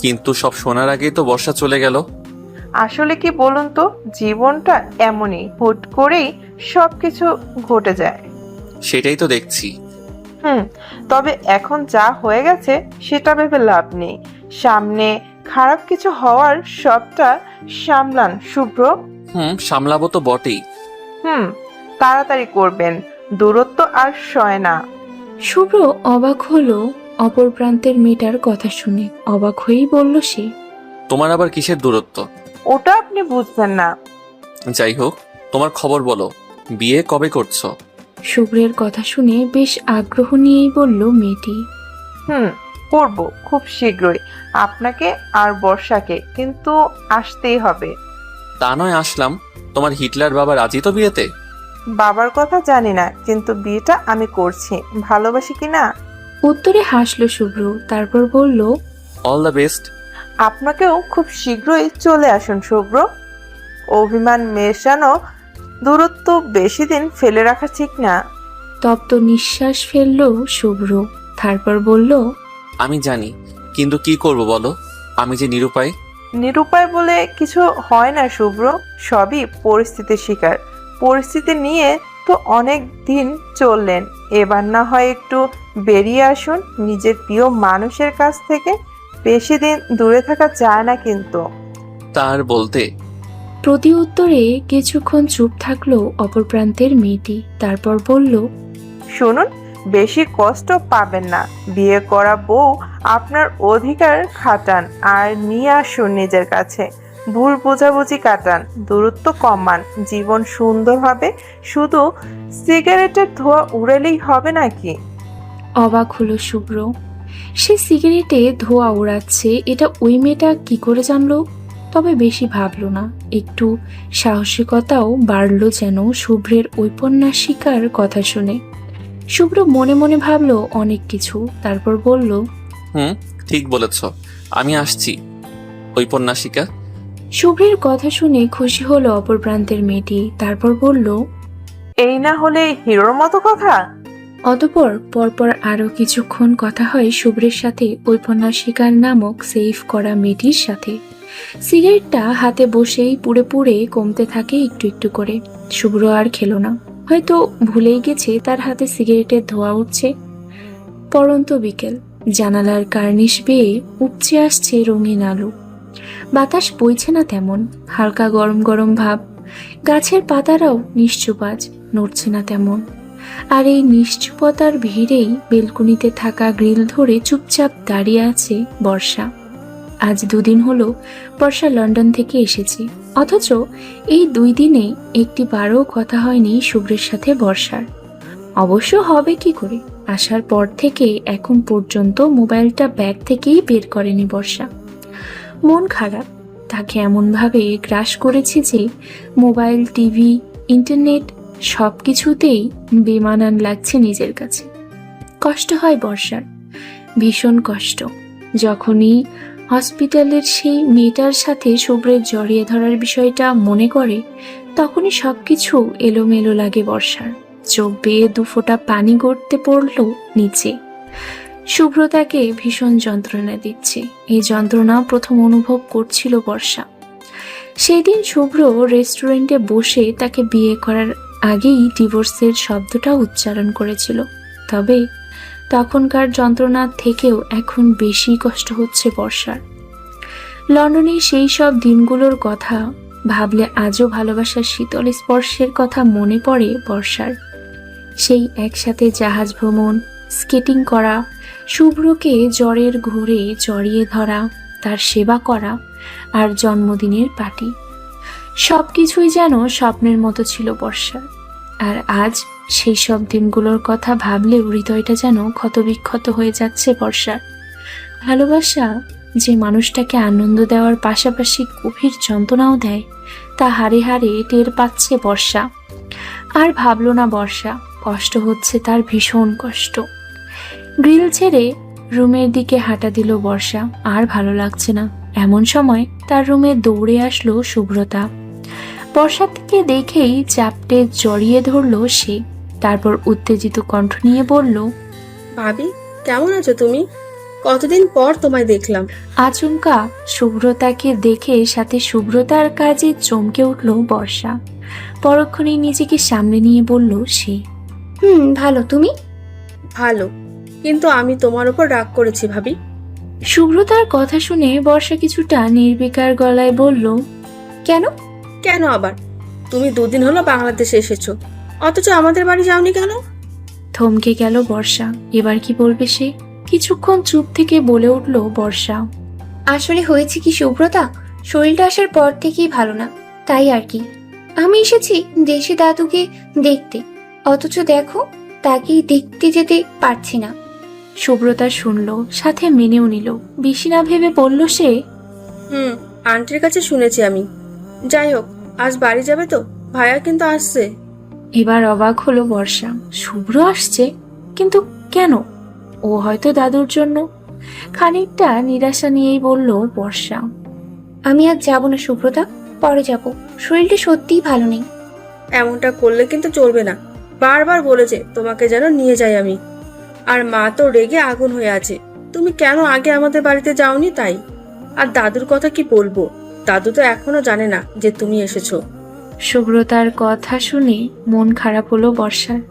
কিন্তু সব শোনার আগেই তো বর্ষা চলে গেল। আসলে কি বলুন তো, জীবনটা এমনই, হুট করেই সবকিছু ঘটে যায়। সেটাই তো দেখছি। তবে এখন যা হয়ে গেছে সেটা ভেবে লাভ নেই। সামনে খারাপ কিছু হওয়ার সবটা সামলান শুভ্র। সামলাবো তো বটেই। তাড়াতাড়ি করবেন, দূরত্ব আর সয় না। শুভ্র অবাক হলো অপর প্রান্তের মেয়েটার কথা শুনে। অবাক হয়েই বলল সে, তোমার আবার কিসের দূরত্ব? ওটা আপনি বুঝবেন না। যাই হোক, তোমার খবর বলো, বিয়ে কবে করছো? শুভ্রের কথা শুনে বেশ আগ্রহ নিয়েই বলল মেয়েটি। করব খুব শীঘ্রই, আপনাকে আর বর্ষাকে, কিন্তু আসতেই হবে। তা নয় আসলাম, তোমার হিটলার বাবা রাজি তো বিয়েতে? বাবার কথা জানি না, কিন্তু বিয়েটা আমি করছি, ভালোবাসি কিনা। উত্তরে হাসলো শুভ্র, তারপর বলল, অল দ্য বেস্ট। আপনাকেও খুব শীঘ্রই চলে আসুন শুভ্র। অভিমান মেশানো দূরত্ব বেশি দিন ফেলে রাখা ঠিক না। তপ্ত নিঃশ্বাস ফেলল শুভ্র, তারপর বলল, আমি জানি, কিন্তু কি করব বলো, আমি যে নিরুপায়। নিরুপায় বলে কিছু হয় না শুভ্র, সবই পরিস্থিতির শিকার। পরিস্থিতি নিয়ে তো অনেক দিন চললেন, এবার না হয় একটু বেরিয়ে আসুন নিজের প্রিয় মানুষের কাছ থেকে। বেশি দিন দূরে থাকা যায় না কিন্তু। তার বলতে? প্রতি উত্তরে কিছুক্ষণ চুপ থাকলো অপর প্রান্তের মেয়েটি, তারপর বলল, শুনুন, বেশি কষ্ট পাবেন না, বিয়ে করা বউ আপনার অধিকার খাটান আর নিয়ে আসুন নিজের কাছে। ভুল বোঝাবুঝি কাটান, দূরত্ব কমান, জীবন সুন্দর হবে। শুধু সিগারেটের ধোঁয়া উড়ালেই হবে নাকি? অবাক হলো শুভ্র, সে সিগারেটে ধোঁয়া উড়াচ্ছে এটা ওই মেয়েটা কি করে জানলো? তবে বেশি ভাবলো না, একটু সাহসিকতাও বাড়লো যেন শুভ্রের ঔপন্যাসিকার কথা শুনে। শুভ্র মনে মনে ভাবলো অনেক কিছু, তারপর বলল, ঠিক বলেছ, আমি আসছি ঔপন্যাসিকা। শুভ্রের কথা শুনে খুশি হলো অপর প্রান্তের মেয়েটি, তারপর বলল, এই না হলে হিরোর মতো কথা। অতঃপর পরপর আরো কিছুক্ষণ কথা হয় শুভ্রের সাথে ঔপন্যাসিকার নামক সেভ করা মেয়েটির সাথে। সিগারেটটা হাতে বসেই পুড়ে পুড়ে কমতে থাকে একটু একটু করে। শুভ্র আর খেলো না, হয়তো ভুলেই গেছে তার হাতে সিগারেটের ধোঁয়া উঠছে। পরন্ত বিকেল, জানালার কার্নিশ বেয়ে উপচে আসছে রঙিন আলো। বাতাস বইছে না তেমন, হালকা গরম গরম ভাব। গাছের পাতারাও নিশ্চুপ, আজ নড়ছে না তেমন। আর এই নিশ্চুপতার ভিড়েই বেলকুনিতে থাকা গ্রিল ধরে চুপচাপ দাঁড়িয়ে আছে বর্ষা। আজ 2 দিন হলো বর্ষা লন্ডন থেকে এসেছে, অথচ এই 2 দিনে একটি বারও কথা হয়নি শুভ্রের সাথে বর্ষার। অবশ্য হবে কি করে, আসার পর থেকে এখন পর্যন্ত মোবাইলটা ব্যাগ থেকেই বের করেনি বর্ষা। মন খারাপ, তাকে এমনভাবে গ্রাস করেছে যে মোবাইল, টিভি, ইন্টারনেট সব কিছুতেই বেমানান লাগছে নিজের কাছে। কষ্ট হয় বর্ষার, ভীষণ কষ্ট। যখনই হসপিটালের সেই মেয়েটার সাথে শুভ্রের জড়িয়ে ধরার বিষয়টা মনে করে, তখনই সবকিছু এলোমেলো লাগে বর্ষার। চোখ বেয়ে 2 ফোঁটা পানি গড়তে পড়ল নিচে। শুভ্র তাকে ভীষণ যন্ত্রণা দিচ্ছে, এই যন্ত্রণা প্রথম অনুভব করছিল বর্ষা। সেই দিন শুভ্র রেস্টুরেন্টে বসে তাকে বিয়ে করার আগেই ডিভোর্সের শব্দটা উচ্চারণ করেছিল। তবে তখনকার যন্ত্রণার থেকেও এখন বেশি কষ্ট হচ্ছে বর্ষার। লন্ডনে সেই সব দিনগুলোর কথা ভাবলে আজও ভালোবাসার শীতল স্পর্শের কথা মনে পড়ে বর্ষার। সেই একসাথে জাহাজ ভ্রমণ, স্কেটিং করা, শুভ্রকে জ্বরের ঘোরে জড়িয়ে ধরা, তার সেবা করা, আর জন্মদিনের পার্টি, সবকিছুই যেন স্বপ্নের মতো ছিল বর্ষার। আর আজ সেই সব দিনগুলোর কথা ভাবলেও হৃদয়টা যেন ক্ষতবিক্ষত হয়ে যাচ্ছে বর্ষার। ভালোবাসা যে মানুষটাকে আনন্দ দেওয়ার পাশাপাশি গভীর যন্ত্রণাও দেয় তা হাড়ে হাড়ে টের পাচ্ছে বর্ষা। আর ভাবল না বর্ষা, কষ্ট হচ্ছে তার, ভীষণ কষ্ট। গ্রিল ছেড়ে রুমের দিকে হাঁটা দিল বর্ষা। আর ভালো লাগছে না। এমন সময় তার রুমে দৌড়ে আসলো শুভ্রতা। বর্ষাকে দেখেই চাপটে জড়িয়ে ধরল সে। তারপর উত্তেজিত কণ্ঠ নিয়ে বলল, ভাবি কেমন আছো তুমি? কতদিন পর তোমায় দেখলাম। আচমকা শুভ্রতাকে দেখে সাথে শুভ্রতার কাজে চমকে উঠল বর্ষা। পরক্ষণেই নিজেকে সামনে নিয়ে বলল সে, ভালো, তুমি? ভালো, কিন্তু আমি তোমার উপর রাগ করেছি ভাবি। শুভ্রতার কথা শুনে বর্ষা কিছুটা নির্বিকার গলায় বলল, কেন? কেন আবার? তুমি 2 দিন হলো বাংলাদেশে এসেছো, অথচ আমাদের বাড়ি যাওনি কেন? থমকে গেল বর্ষা। এবার কি বলবে সে? কিছুক্ষণ চুপ থেকে বলে উঠল বর্ষা, আসলে হয়েছে কি শুভ্রতা, শরীরটা আসার পর থেকেই ভালো না, তাই আর কি। আমি এসেছি দেশে দাদুকে দেখতে, অথচ দেখো তাকেই দেখতে যেতে পারছি না। শুভ্রতা শুনল, সাথে মেনেও নিল। বেশি না ভেবে বলল সে, আন্টির কাছে শুনেছি আমি। যাই হোক, আজ বাড়ি যাবে তো? ভাইয়া কিন্তু আসছে। এবার অবাক হলো বর্ষা। শুভ্র আসছে? কিন্তু কেন? ও হয়তো দাদুর জন্য। খানিকটা নিরাশা নিয়েই বলল বর্ষা, আমি আজ যাব না শুভ্রতা, পরে যাব, শরীরটা সত্যিই ভালো নেই। এমনটা করলে কিন্তু চলবে না। বারবার বলেছে তোমাকে যেন নিয়ে যাই আমি। আর মা তো রেগে আগুন হয়ে আছে, তুমি কেন আগে আমাদের বাড়িতে যাওনি তাই। আর দাদুর কথা কি বলবো, দাদু তো এখনো জানে না যে তুমি এসেছো। শুভ্রতার কথা শুনে মন খারাপ হলো বর্ষার।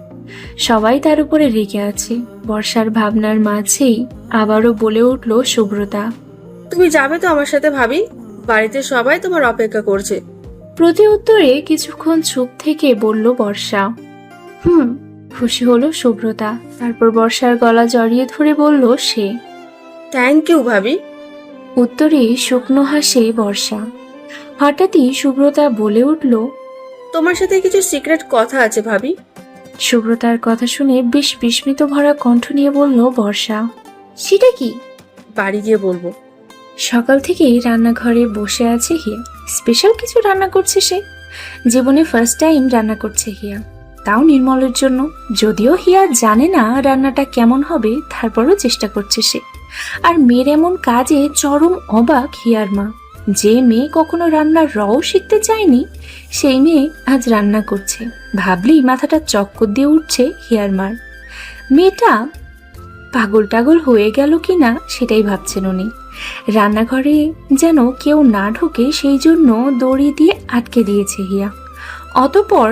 সবাই তার উপরে রেগে আছে। বর্ষার ভাবনার মাঝেই আবারও বলে উঠল শুভ্রতা, তুমি যাবে তো আমার সাথে ভাবি? বাড়িতে সবাই তোমার অপেক্ষা করছে। প্রতি উত্তরে কিছুক্ষণ চুপ থেকে বলল বর্ষা। খুশি হলো শুভ্রতা। তারপর বর্ষার গলা জড়িয়ে ধরে বলল সে, থ্যাংক ইউ ভাবি। উত্তরে শুকনো হাসে বর্ষা। হঠাৎই শুভ্রতা বলে উঠল, তোমার সাথে কিছু সিক্রেট কথা আছে ভাবি। শুভ্রতার কথা শুনে বেশ বিস্মিত ভরা কণ্ঠ নিয়ে বলল বর্ষা, সেটা কি? বাড়ি গিয়ে বলবো। সকাল থেকেই রান্নাঘরে বসে আছে হিয়া। স্পেশাল কিছু রান্না করছে সে। জীবনে ফার্স্ট টাইম রান্না করছে হিয়া, তাও নির্মলের জন্য। যদিও হিয়া জানে না রান্নাটা কেমন হবে, তারপরও চেষ্টা করছে সে। আর মেয়ের এমন কাজে চরম অবাক হিয়ার মা। যে মেয়ে কখনো রান্নার রও শিখতে চায়নি, সেই মেয়ে আজ রান্না করছে। ভাবলেই মাথাটা চক্কর দিয়ে উঠছে হিয়ার মার। মেয়েটা পাগল টাগল হয়ে গেল কিনা সেটাই ভাবছেন উনি। রান্নাঘরে যেন কেউ না ঢোকে সেই জন্য দড়ি দিয়ে আটকে দিয়েছে হিয়া। অতঃপর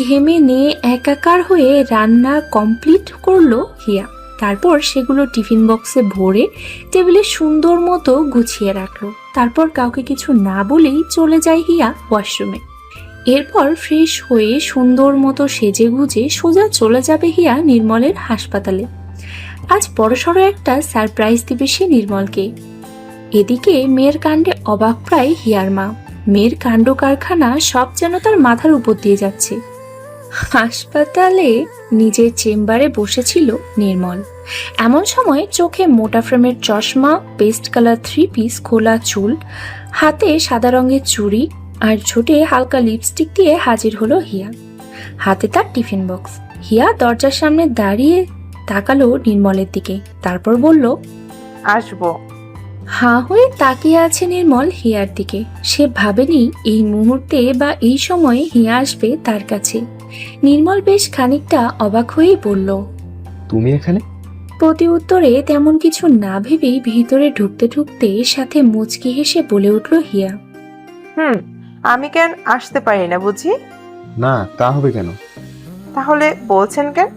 ঘেমে নিয়ে একাকার হয়ে রান্না কমপ্লিট করলো হিয়া। তারপর সেগুলো টিফিন বক্সে ভরে টেবিলে সুন্দর মতো গুছিয়ে রাখলো। তারপর কাউকে কিছু না বলেই চলে যায় হিয়া ওয়াশরুমে। এরপর ফ্রেশ হয়ে সুন্দর মতো সেজে গুজে সোজা চলে যাবে হিয়া নির্মলের হাসপাতালে। আজ বড়সড় একটা সারপ্রাইজ দিবে সে নির্মলকে। এদিকে মেয়ের কাণ্ডে অবাক প্রায় হিয়ার মা। মেয়ের কাণ্ড কারখানা সব যেন তার মাথার উপর দিয়ে যাচ্ছে। হাসপাতালে নিজের চেম্বারে বসেছিল নির্মল। এমন সময় চোখে মোটা ফ্রেমের চশমা, পেস্ট কালার 3 পিস, খোলা চুল, হাতে সাদা রঙের চুড়ি আর ঠোঁটে হালকা লিপস্টিক দিয়ে হাজির হলো হিয়া। হাতে তার টিফিন বক্স। হিয়া দরজার সামনে দাঁড়িয়ে তাকালো নির্মলের দিকে, তারপর বলল, আসবো। হাঁ হয়ে তাকিয়ে আছে নির্মল হিয়ার দিকে। সে ভাবেনি এই মুহূর্তে বা এই সময়ে হিয়া আসবে তার কাছে। নির্মল বেশ খানিকটা অবাক হয়েই বলল, তুমি এখানে? প্রতি উত্তরে তেমন কিছু না ভেবেই ভিতরে ঢুকতে ঢুকতে সাথে মুচকি হেসে বলে উঠল হিয়া, আমি কেন আসতে পারি না বুঝি? না, তা হবে কেন? তাহলে বলছেন কেন?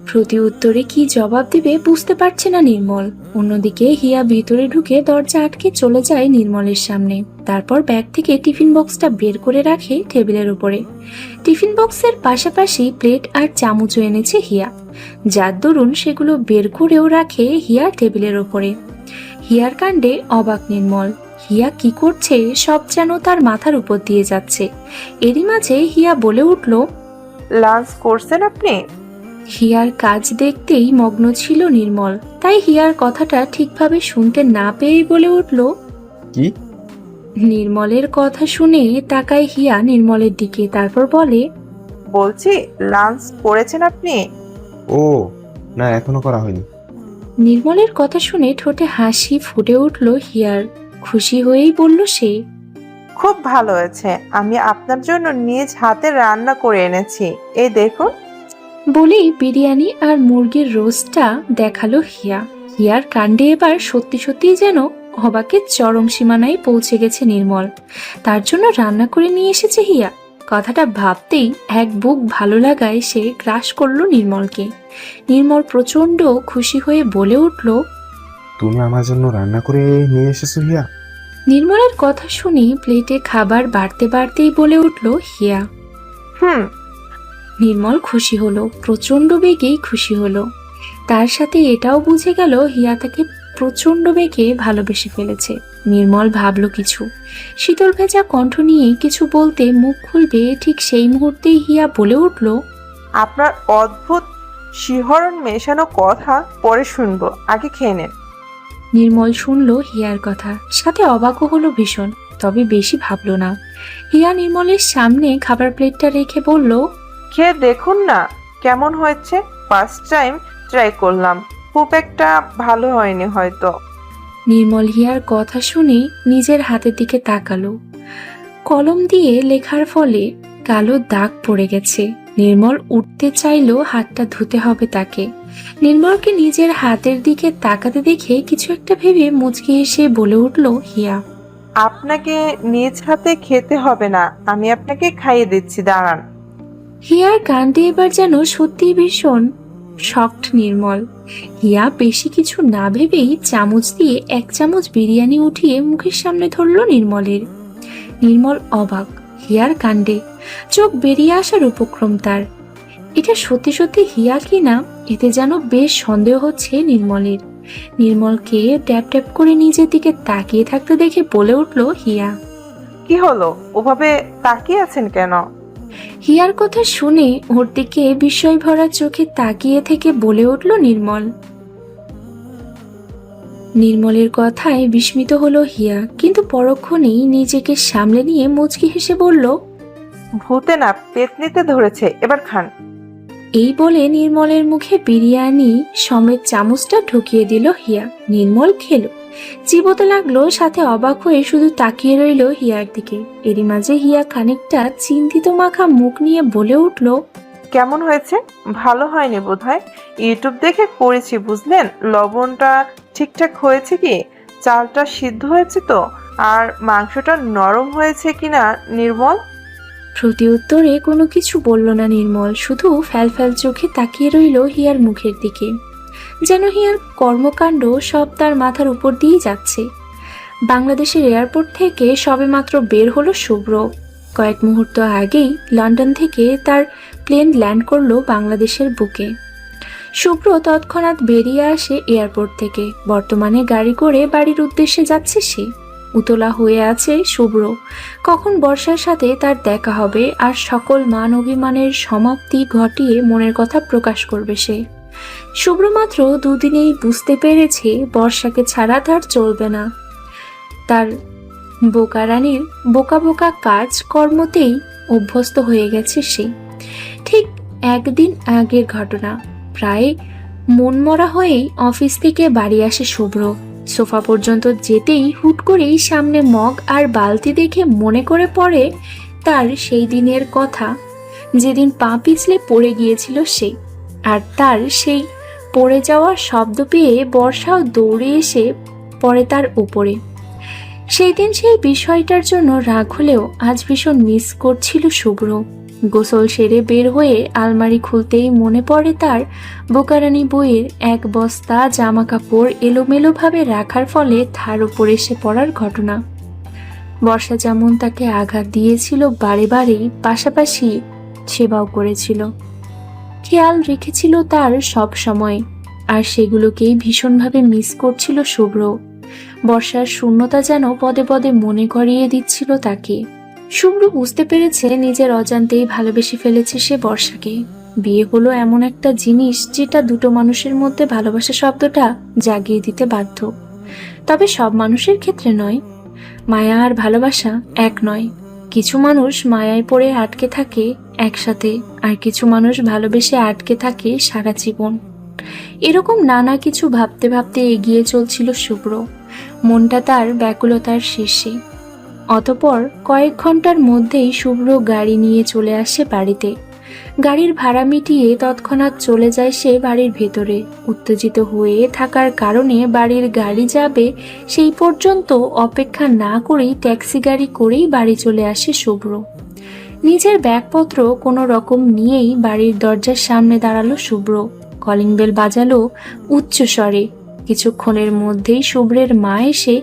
প্রতি উত্তরে কি জবাব দিবে বুঝতে পারছে না নির্মল। অন্যদিকে হিয়া ভিতরে ঢুকে দরজা আটকে চলে যায় নির্মলের সামনে। তারপর ব্যাগ থেকে টিফিন বক্সটা বের করে রাখে টেবিলের উপরে। টিফিন বক্সের পাশাপাশি প্লেট আর চামচও এনেছে হিয়া, যার দরুন সেগুলো বের করেও রাখে হিয়া টেবিলের উপরে। হিয়ার কাণ্ডে অবাক নির্মল। হিয়া কি করছে সব যেন তার মাথার উপর দিয়ে যাচ্ছে। এরই মাঝে হিয়া বলে উঠল, লাঞ্চ করছেন আপনি? হিয়ার কাজ দেখতেই মগ্ন ছিল নির্মল, তাই হিয়ার কথাটা ঠিকভাবে শুনতে না পেয়েই বলে উঠল। কি? নির্মলের কথা শুনে তাকায় হিয়া নির্মলের দিকে, তারপর বলে, বলছি লাঞ্চ করেছেন আপনি? ও না, এখনো করা হয়নি। নির্মলের কথা শুনে ঠোঁটে হাসি ফুটে উঠল হিয়ার। খুশি হয়েই বলল সে, খুব ভালো হয়েছে, আমি আপনার জন্য নিজ হাতে রান্না করে এনেছি, এই দেখুন। বলেই বিরিয়ানি আর মুরগির রোস্টটা দেখালো হিয়া। হিয়ার কাণ্ডে এবার সত্যি সত্যিই যেন অবাকের চরম সীমানায় পৌঁছে গেছে নির্মল। তার জন্য রান্না করে নিয়ে এসেছে হিয়া। কথাটা ভাবতেই এক বুক ভালো লাগায় সে গ্রাস করলো নির্মলকে। নির্মল প্রচন্ড খুশি হয়ে বলে উঠল, তুমি আমার জন্য রান্না করে নিয়ে এসেছো হিয়া? নির্মলের কথা শুনে প্লেটে খাবার বাড়তে বাড়তেই বলে উঠল হিয়া। নির্মল খুশি হলো, প্রচন্ড বেগেই খুশি হলো। তার সাথে এটাও বুঝে গেল হিয়া তাকে প্রচন্ড বেগে ভালোবেসে ফেলেছে। নির্মল ভাবলো কিছু, শীতল ভেজা কণ্ঠ নিয়ে কিছু বলতে মুখ খুলবে, ঠিক সেই মুহূর্তেই হিয়া বলে উঠল, আপনার অদ্ভুত শিহরণ মেশানো কথা পরে শুনবো, আগে খেয়ে নেন। নির্মল শুনলো হিয়ার কথা, সাথে অবাকও হলো ভীষণ, তবে বেশি ভাবলো না। হিয়া নির্মলের সামনে খাবার প্লেটটা রেখে বলল, খেয়ে দেখুন না কেমন হয়েছে, ফার্স্ট টাইম ট্রাই করলাম, খুব একটা ভালো হয়নি হয়তো। নির্মল হিয়ার কথা শুনে নিজের হাতের দিকে তাকালো। কলম দিয়ে লেখার ফলে কালো দাগ পড়ে গেছে। নির্মল উঠতে চাইলো, হাতটা ধুতে হবে তাকে। নির্মলকে নিজের হাতের দিকে তাকাতে দেখে কিছু একটা ভেবে মুচকি এসে বলে উঠল হিয়া, আপনাকে নিজ হাতে খেতে হবে না, আমি আপনাকে খাইয়ে দিচ্ছি, দাঁড়ান। হিয়ার কাণ্ডে এবার যেন সত্যি ভীষণ শকড নির্মল। হিয়া বেশি কিছু না ভেবেই চামচ দিয়ে 1 চামচ বিরিয়ানি উঠিয়ে মুখের সামনে ধরল নির্মলের। নির্মল অবাক হিয়ার কাণ্ডে, চোখ বেরিয়ে আসার উপক্রম তার। এটা সত্যি সত্যি হিয়া কিনা এতে যেন বেশ সন্দেহ হচ্ছে নির্মলের। নির্মলকে ট্যাপ ট্যাপ করে নিজের দিকে তাকিয়ে থাকতে দেখে বলে উঠল হিয়া, কি হলো, ওভাবে তাকিয়ে আছেন কেন? হিয়ার কথা শুনে ওর দিকে বিস্ময় ভরা চোখে তাকিয়ে থেকে বলে উঠল নির্মল। নির্মলের কথায় বিস্মিত হলো হিয়া, কিন্তু পরক্ষণেই নিজেকে সামলে নিয়ে মুচকি হেসে বলল, ভূতে না পেতনিতে ধরেছে, এবার খান। এই বলে নির্মলের মুখে বিরিয়ানি সমেত চামচটা ঢুকিয়ে দিল হিয়া। নির্মল খেলো, চিবোতে লাগলো, সাথে অবাক হয়ে শুধু তাকিয়ে রইল হিয়ার দিকে। এরই মাঝে হিয়া খানিকটা চিন্তিত মাখা মুখ নিয়ে বলে উঠল, কেমন হয়েছে? ভালো হয়নি বোধহয়, ইউটিউব দেখে করেছি বুঝলেন। লবণটা ঠিকঠাক হয়েছে কি, চালটা সিদ্ধ হয়েছে তো, আর মাংসটা নরম হয়েছে কিনা? নির্মল প্রতি উত্তরে কোনো কিছু বলল না নির্মল, শুধু ফ্যাল ফ্যাল চোখে তাকিয়ে রইল হিয়ার মুখের দিকে। যেন হিয়ার কর্মকাণ্ড সব তার মাথার উপর দিয়েই যাচ্ছে। বাংলাদেশের এয়ারপোর্ট থেকে সবেমাত্র বের হলো শুভ্র। কয়েক মুহূর্ত আগেই লন্ডন থেকে তার প্লেন ল্যান্ড করলো বাংলাদেশের বুকে। শুভ্র তৎক্ষণাৎ বেরিয়ে আসে এয়ারপোর্ট থেকে। বর্তমানে গাড়ি করে বাড়ির উদ্দেশ্যে যাচ্ছে সে। উতলা হয়ে আছে শুভ্র, কখন বর্ষার সাথে তার দেখা হবে আর সকল মান অভিমানের সমাপ্তি ঘটিয়ে মনের কথা প্রকাশ করবে সে। শুভ্র মাত্র 2 দিনেই বুঝতে পেরেছে বর্ষাকে ছাড়া তার চলবে না। তার বোকা রানীর বোকা বোকা কাজ কর্মতেই অভ্যস্ত হয়ে গেছে সে। ঠিক 1 দিন আগের ঘটনা, প্রায় মনমরা হয়েই অফিস থেকে বাড়ি আসে শুভ্র। সোফা পর্যন্ত যেতেই হুট করেই সামনে মগ আর বালতি দেখে মনে করে পড়ে তার সেই দিনের কথা, যেদিন পা পিছলে পড়ে গিয়েছিল সে। আর তার সেই পড়ে যাওয়ার শব্দ পেয়ে বর্ষাও দৌড়ে এসে পড়ে তার উপরে। সেই দিন সেই বিষয়টার জন্য রাগ হলেও আজ ভীষণ মিস করছিল শুভ্র। গোসল সেরে বের হয়ে আলমারি খুলতেই মনে পড়ে তার বোকারানি বইয়ের 1 বস্তা জামা কাপড় এলোমেলোভাবে রাখার ফলে তার উপর এসে পড়ার ঘটনা। বর্ষা যেমন তাকে আঘাত দিয়েছিল বারে বারেই, পাশাপাশি সেবাও করেছিল, খেয়াল রেখেছিল তার সব সময়, আর সেগুলোকেই ভীষণভাবে মিস করছিল শুভ্র। বর্ষার শূন্যতা যেন পদে পদে মনে করিয়ে দিচ্ছিল তাকে। শুভ্র বুঝতে পেরেছে নিজের অজান্তেই ভালোবেসে ফেলেছে সে বর্ষাকে। বিয়ে হলো এমন একটা জিনিস যেটা দুটো মানুষের মধ্যে ভালোবাসা শব্দটা জাগিয়ে দিতে বাধ্য। তবে সব মানুষের ক্ষেত্রে নয়। মায়া আর ভালোবাসা এক নয়। কিছু মানুষ মায়ায় পড়ে আটকে থাকে একসাথে, আর কিছু মানুষ ভালোবেসে আটকে থাকে সারা জীবন। এরকম নানা কিছু ভাবতে ভাবতে এগিয়ে চলছিল শুভ্র। মনটা তার ব্যাকুলতার শীর্ষে। অতঃপর কয়েক ঘন্টার মধ্যেই শুভ্র গাড়ি নিয়ে চলে আসে বাড়িতে। গাড়ির ভাড়া মিটিয়ে তৎক্ষণাৎ চলে যায় সে বাড়ির ভেতরে। উত্তেজিত হয়ে থাকার কারণে বাড়ির গাড়ি যাবে সেই পর্যন্ত অপেক্ষা না করেই ট্যাক্সি গাড়ি করেই বাড়ি চলে আসে শুভ্র। নিজের ব্যাগপত্র কোনো রকম নিয়েই বাড়ির দরজার সামনে দাঁড়ালো শুভ্র। কলিং বেল বাজালো উচ্চ স্বরে। কিছুক্ষণের মধ্যেই শুভ্রের মা এসে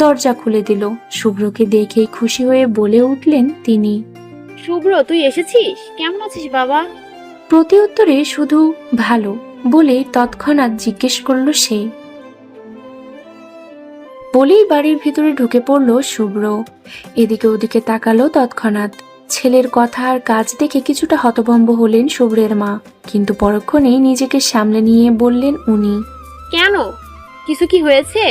দরজা খুলে দিল। শুভ্রকে দেখেই খুশি হয়ে বলে উঠলেন তিনি। শুভ্র, তুই এসেছিস? কেমন আছিস বাবা? প্রতি উত্তরে শুধু ভালো বলে তৎক্ষণাৎ জিজ্ঞেস করলো সে। বলেই বাড়ির ভিতরে ঢুকে পড়ল শুভ্র। এদিকে ওদিকে তাকালো তৎক্ষণাৎ। ছেলের কথা আর কাজ দেখে কিছুটা হতভম্ব হলেন শুভ্রের মা, কিন্তু পরক্ষণেই নিজেকে সামলে নিয়ে বললেন উনি। কেন, কিছু কি হয়েছে?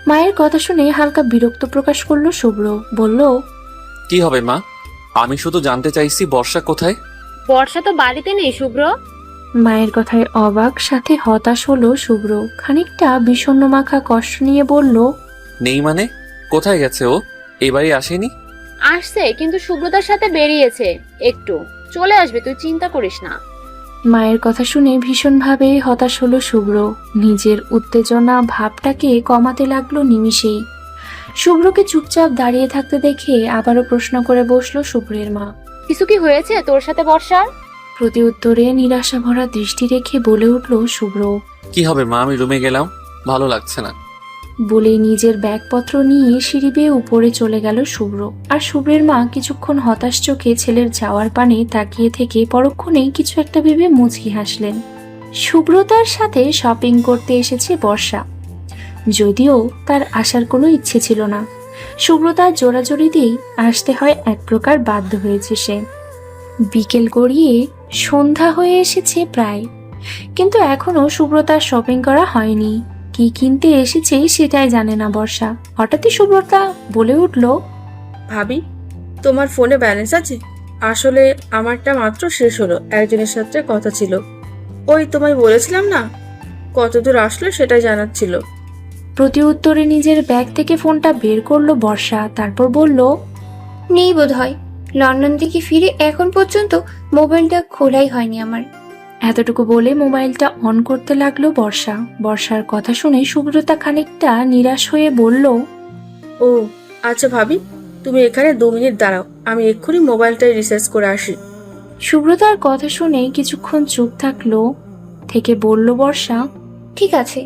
মায়ের কথা শুনে হালকা বিরক্ত প্রকাশ করলো শুভ্র। বলল, কি হবে মা? আমি শুধু জানতে চাইছি বর্ষা কোথায়? বর্ষা তো বাড়িতে নেই শুভ্র। মায়ের কথায় অবাক সাথে হতাশ হলো শুভ্র। খানিকটা বিষণ্ণ মাখা কষ্ট নিয়ে বলল, নেই মানে? কোথায় গেছে ও? এবারই আসেনি? আসছে, কিন্তু শুভ্রতার সাথে বেরিয়েছে একটু। চলে আসবে, তুই চিন্তা করিস না। মায়ের কথা শুনে ভীষণভাবে হতাশ হলো শুভ্র। নিজের উত্তেজনা ভাবটাকে কমাতে লাগলো নিমিষেই। শুভ্রকে চুপচাপ দাঁড়িয়ে থাকতে দেখে আবারও প্রশ্ন করে বসলো শুভ্রের মা। কিছু কি হয়েছে তোর সাথে বর্ষার? প্রতি উত্তরে নিরাশা ভরা দৃষ্টি রেখে বলে উঠল শুভ্র। কি হবে মা, আমি রুমে গেলাম, ভালো লাগছে না। বলেই নিজের ব্যাগপত্র নিয়ে সিঁড়ি বেয়ে উপরে চলে গেল শুভ্র। আর শুভ্রের মা কিছুক্ষণ হতাশ চোখে ছেলের যাওয়ার পানে তাকিয়ে থেকে পরক্ষণেই কিছু একটা ভেবে মুচকি হাসলেন। শুভ্রতার সাথে শপিং করতে এসেছে বর্ষা, যদিও তার আসার কোনো ইচ্ছে ছিল না। শুভ্রতার জোরাজোরি দিয়েই আসতে হয়, এক প্রকার বাধ্য হয়েছে সে। বিকেল গড়িয়ে সন্ধ্যা হয়ে এসেছে প্রায়, কিন্তু এখনো শুভ্রতার শপিং করা হয়নি। কি কিনতে এসেছে সেটাই জানে না বর্ষা। হঠাৎই শুভ্রতা বলে উঠল, ভাবি, তোমার ফোনে ব্যালেন্স আছে? আসলে আমারটা মাত্র শেষ হলো, একজনের সাথে কথা ছিল। ওই তোমায় বলেছিলাম না, কতদূর আসলো সেটাই জানাচ্ছিল। প্রতি উত্তরে নিজের ব্যাগ থেকে ফোনটা বের করলো বর্ষা। তারপর বলল, নেই বোধ হয়। লন্ডন থেকে ফিরে এখন পর্যন্ত মোবাইলটা খোলাই হয়নি আমার। এতটুকু বলে মোবাইলটা অন করতে লাগলো বর্ষা। বর্ষার কথা শুনে শুভ্রতা খানিকটা নিরাশ হয়ে বলল, ও আচ্ছা ভাবি, তুমি এখানে 2 মিনিট দাঁড়াও, আমি এক্ষুনি মোবাইলটাই রিচার্জ করে আসি। শুভ্রতার কথা শুনে কিছুক্ষণ চুপ থাকলো থেকে বলল বর্ষা, ঠিক আছে।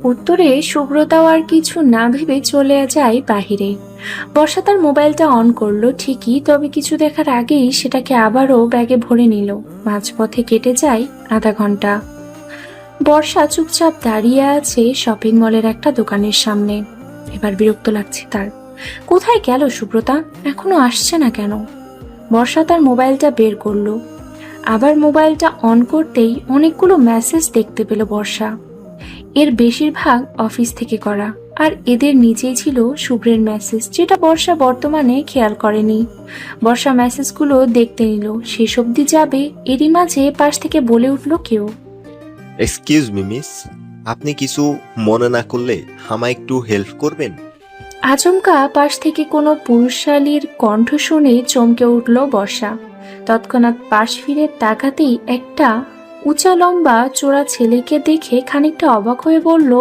উত্তরে শুভ্রতাও আর কিছু না ভেবে চলে যায় বাহিরে। বর্ষা তার মোবাইলটা অন করলো ঠিকই, তবে কিছু দেখার আগেই সেটাকে আবারও ব্যাগে ভরে নিল। মাঝপথে কেটে যায় আধা ঘন্টা। বর্ষা চুপচাপ দাঁড়িয়ে আছে শপিং মলের একটা দোকানের সামনে। এবার বিরক্ত লাগছে তার। কোথায় গেল শুভ্রতা? এখনো আসছে না কেন? বর্ষা তার মোবাইলটা বের করলো। আবার মোবাইলটা অন করতেই অনেকগুলো মেসেজ দেখতে পেল বর্ষা। এর বেশিরভাগ অফিস থেকে করা, আর এদের নিচেই ছিল শুভ্রের মেসেজ, যেটা বর্ষা বর্তমানে খেয়াল করেনি। বর্ষা মেসেজগুলো দেখতে নিল, শেষ অবধি যাবে এরই মাঝে পাশ থেকে বলে উঠল কেউ, এক্সকিউজ মি মিস, আপনি কিছু মনে না করলে আমায় একটু হেল্প করবেন? আচমকা পাশ থেকে কোনো পুরুষালীর কণ্ঠ শুনে চমকে উঠল বর্ষা। তৎক্ষণাৎ পাশ ফিরে তাকাতেই একটা উঁচা লম্বা চোরা ছেলেকে দেখে খানিকটা অবাক হয়ে বলল,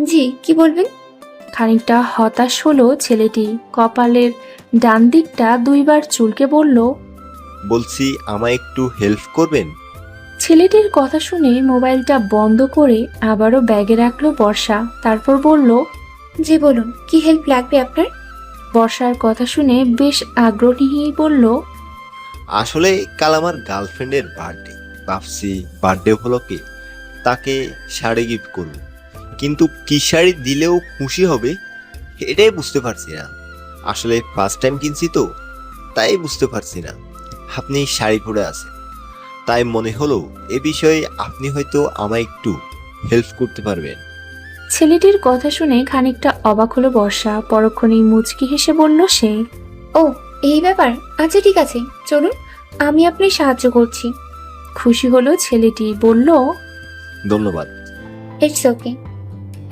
জি, কি বলবেন? খানিকটা হতাশ হলো ছেলেটি। কপালের ডান দিকটা 2 বার চুলকে বলল, বলছি আমায় একটু হেল্প করবেন? ছেলেটির কথা শুনে মোবাইলটা বন্ধ করে আবারও ব্যাগে রাখলো বর্ষা। তারপর বলল, জি বলুন, কি হেল্প লাগবে আপনার? বর্ষার কথা শুনে বেশ আগ্রহী বলল, আসলে কাল আমার গার্লফ্রেন্ডের বার্থডে, ভাবছি বার্থডে উপলক্ষে তাকে শাড়ি গিফট করব, কিন্তু কি শাড়ি দিলেও খুশি হবে এটাই বুঝতে পারছি না। আসলে ফার্স্ট টাইম কিনছি তো, তাই বুঝতে পারছি না আপনি শাড়ি পরে আছেন। তাই মনে হলো এ বিষয়ে আপনি হয়তো আমায় একটু হেল্প করতে পারবেন। ছেলেটির কথা শুনে খানিকটা অবাক হলো বর্ষা। পরক্ষণেই মুচকি হেসে বলল সে। ও এই ব্যাপার, আচ্ছা ঠিক আছে, চলুন আমি আপনার সাহায্য করছি। খুশি হলো ছেলেটি, বলল ধন্যবাদ। It's okay.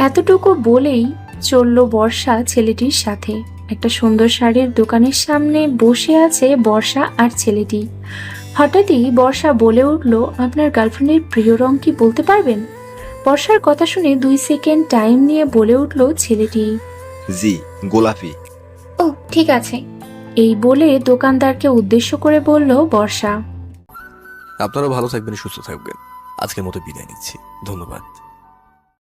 এতটুকু বলেই চলল বর্ষা ছেলেটির সাথে। একটা সুন্দর শাড়ির দোকানের সামনে বসে আছে বর্ষা আর ছেলেটি। হঠাৎই বর্ষা বলে উঠল, আপনার গার্লফ্রেন্ডের প্রিয় রং কি বলতে পারবেন? বর্ষার কথা শুনে 2 সেকেন্ড টাইম নিয়ে বলে উঠল ছেলেটি, জি, গোলাপি। ও ঠিক আছে। এই বলে দোকানদারকে উদ্দেশ্য করে বলল বর্ষা। আপনারাও ভালো থাকবেন, সুস্থ থাকবেন। আজকের মতো বিদায় নিচ্ছি, ধন্যবাদ।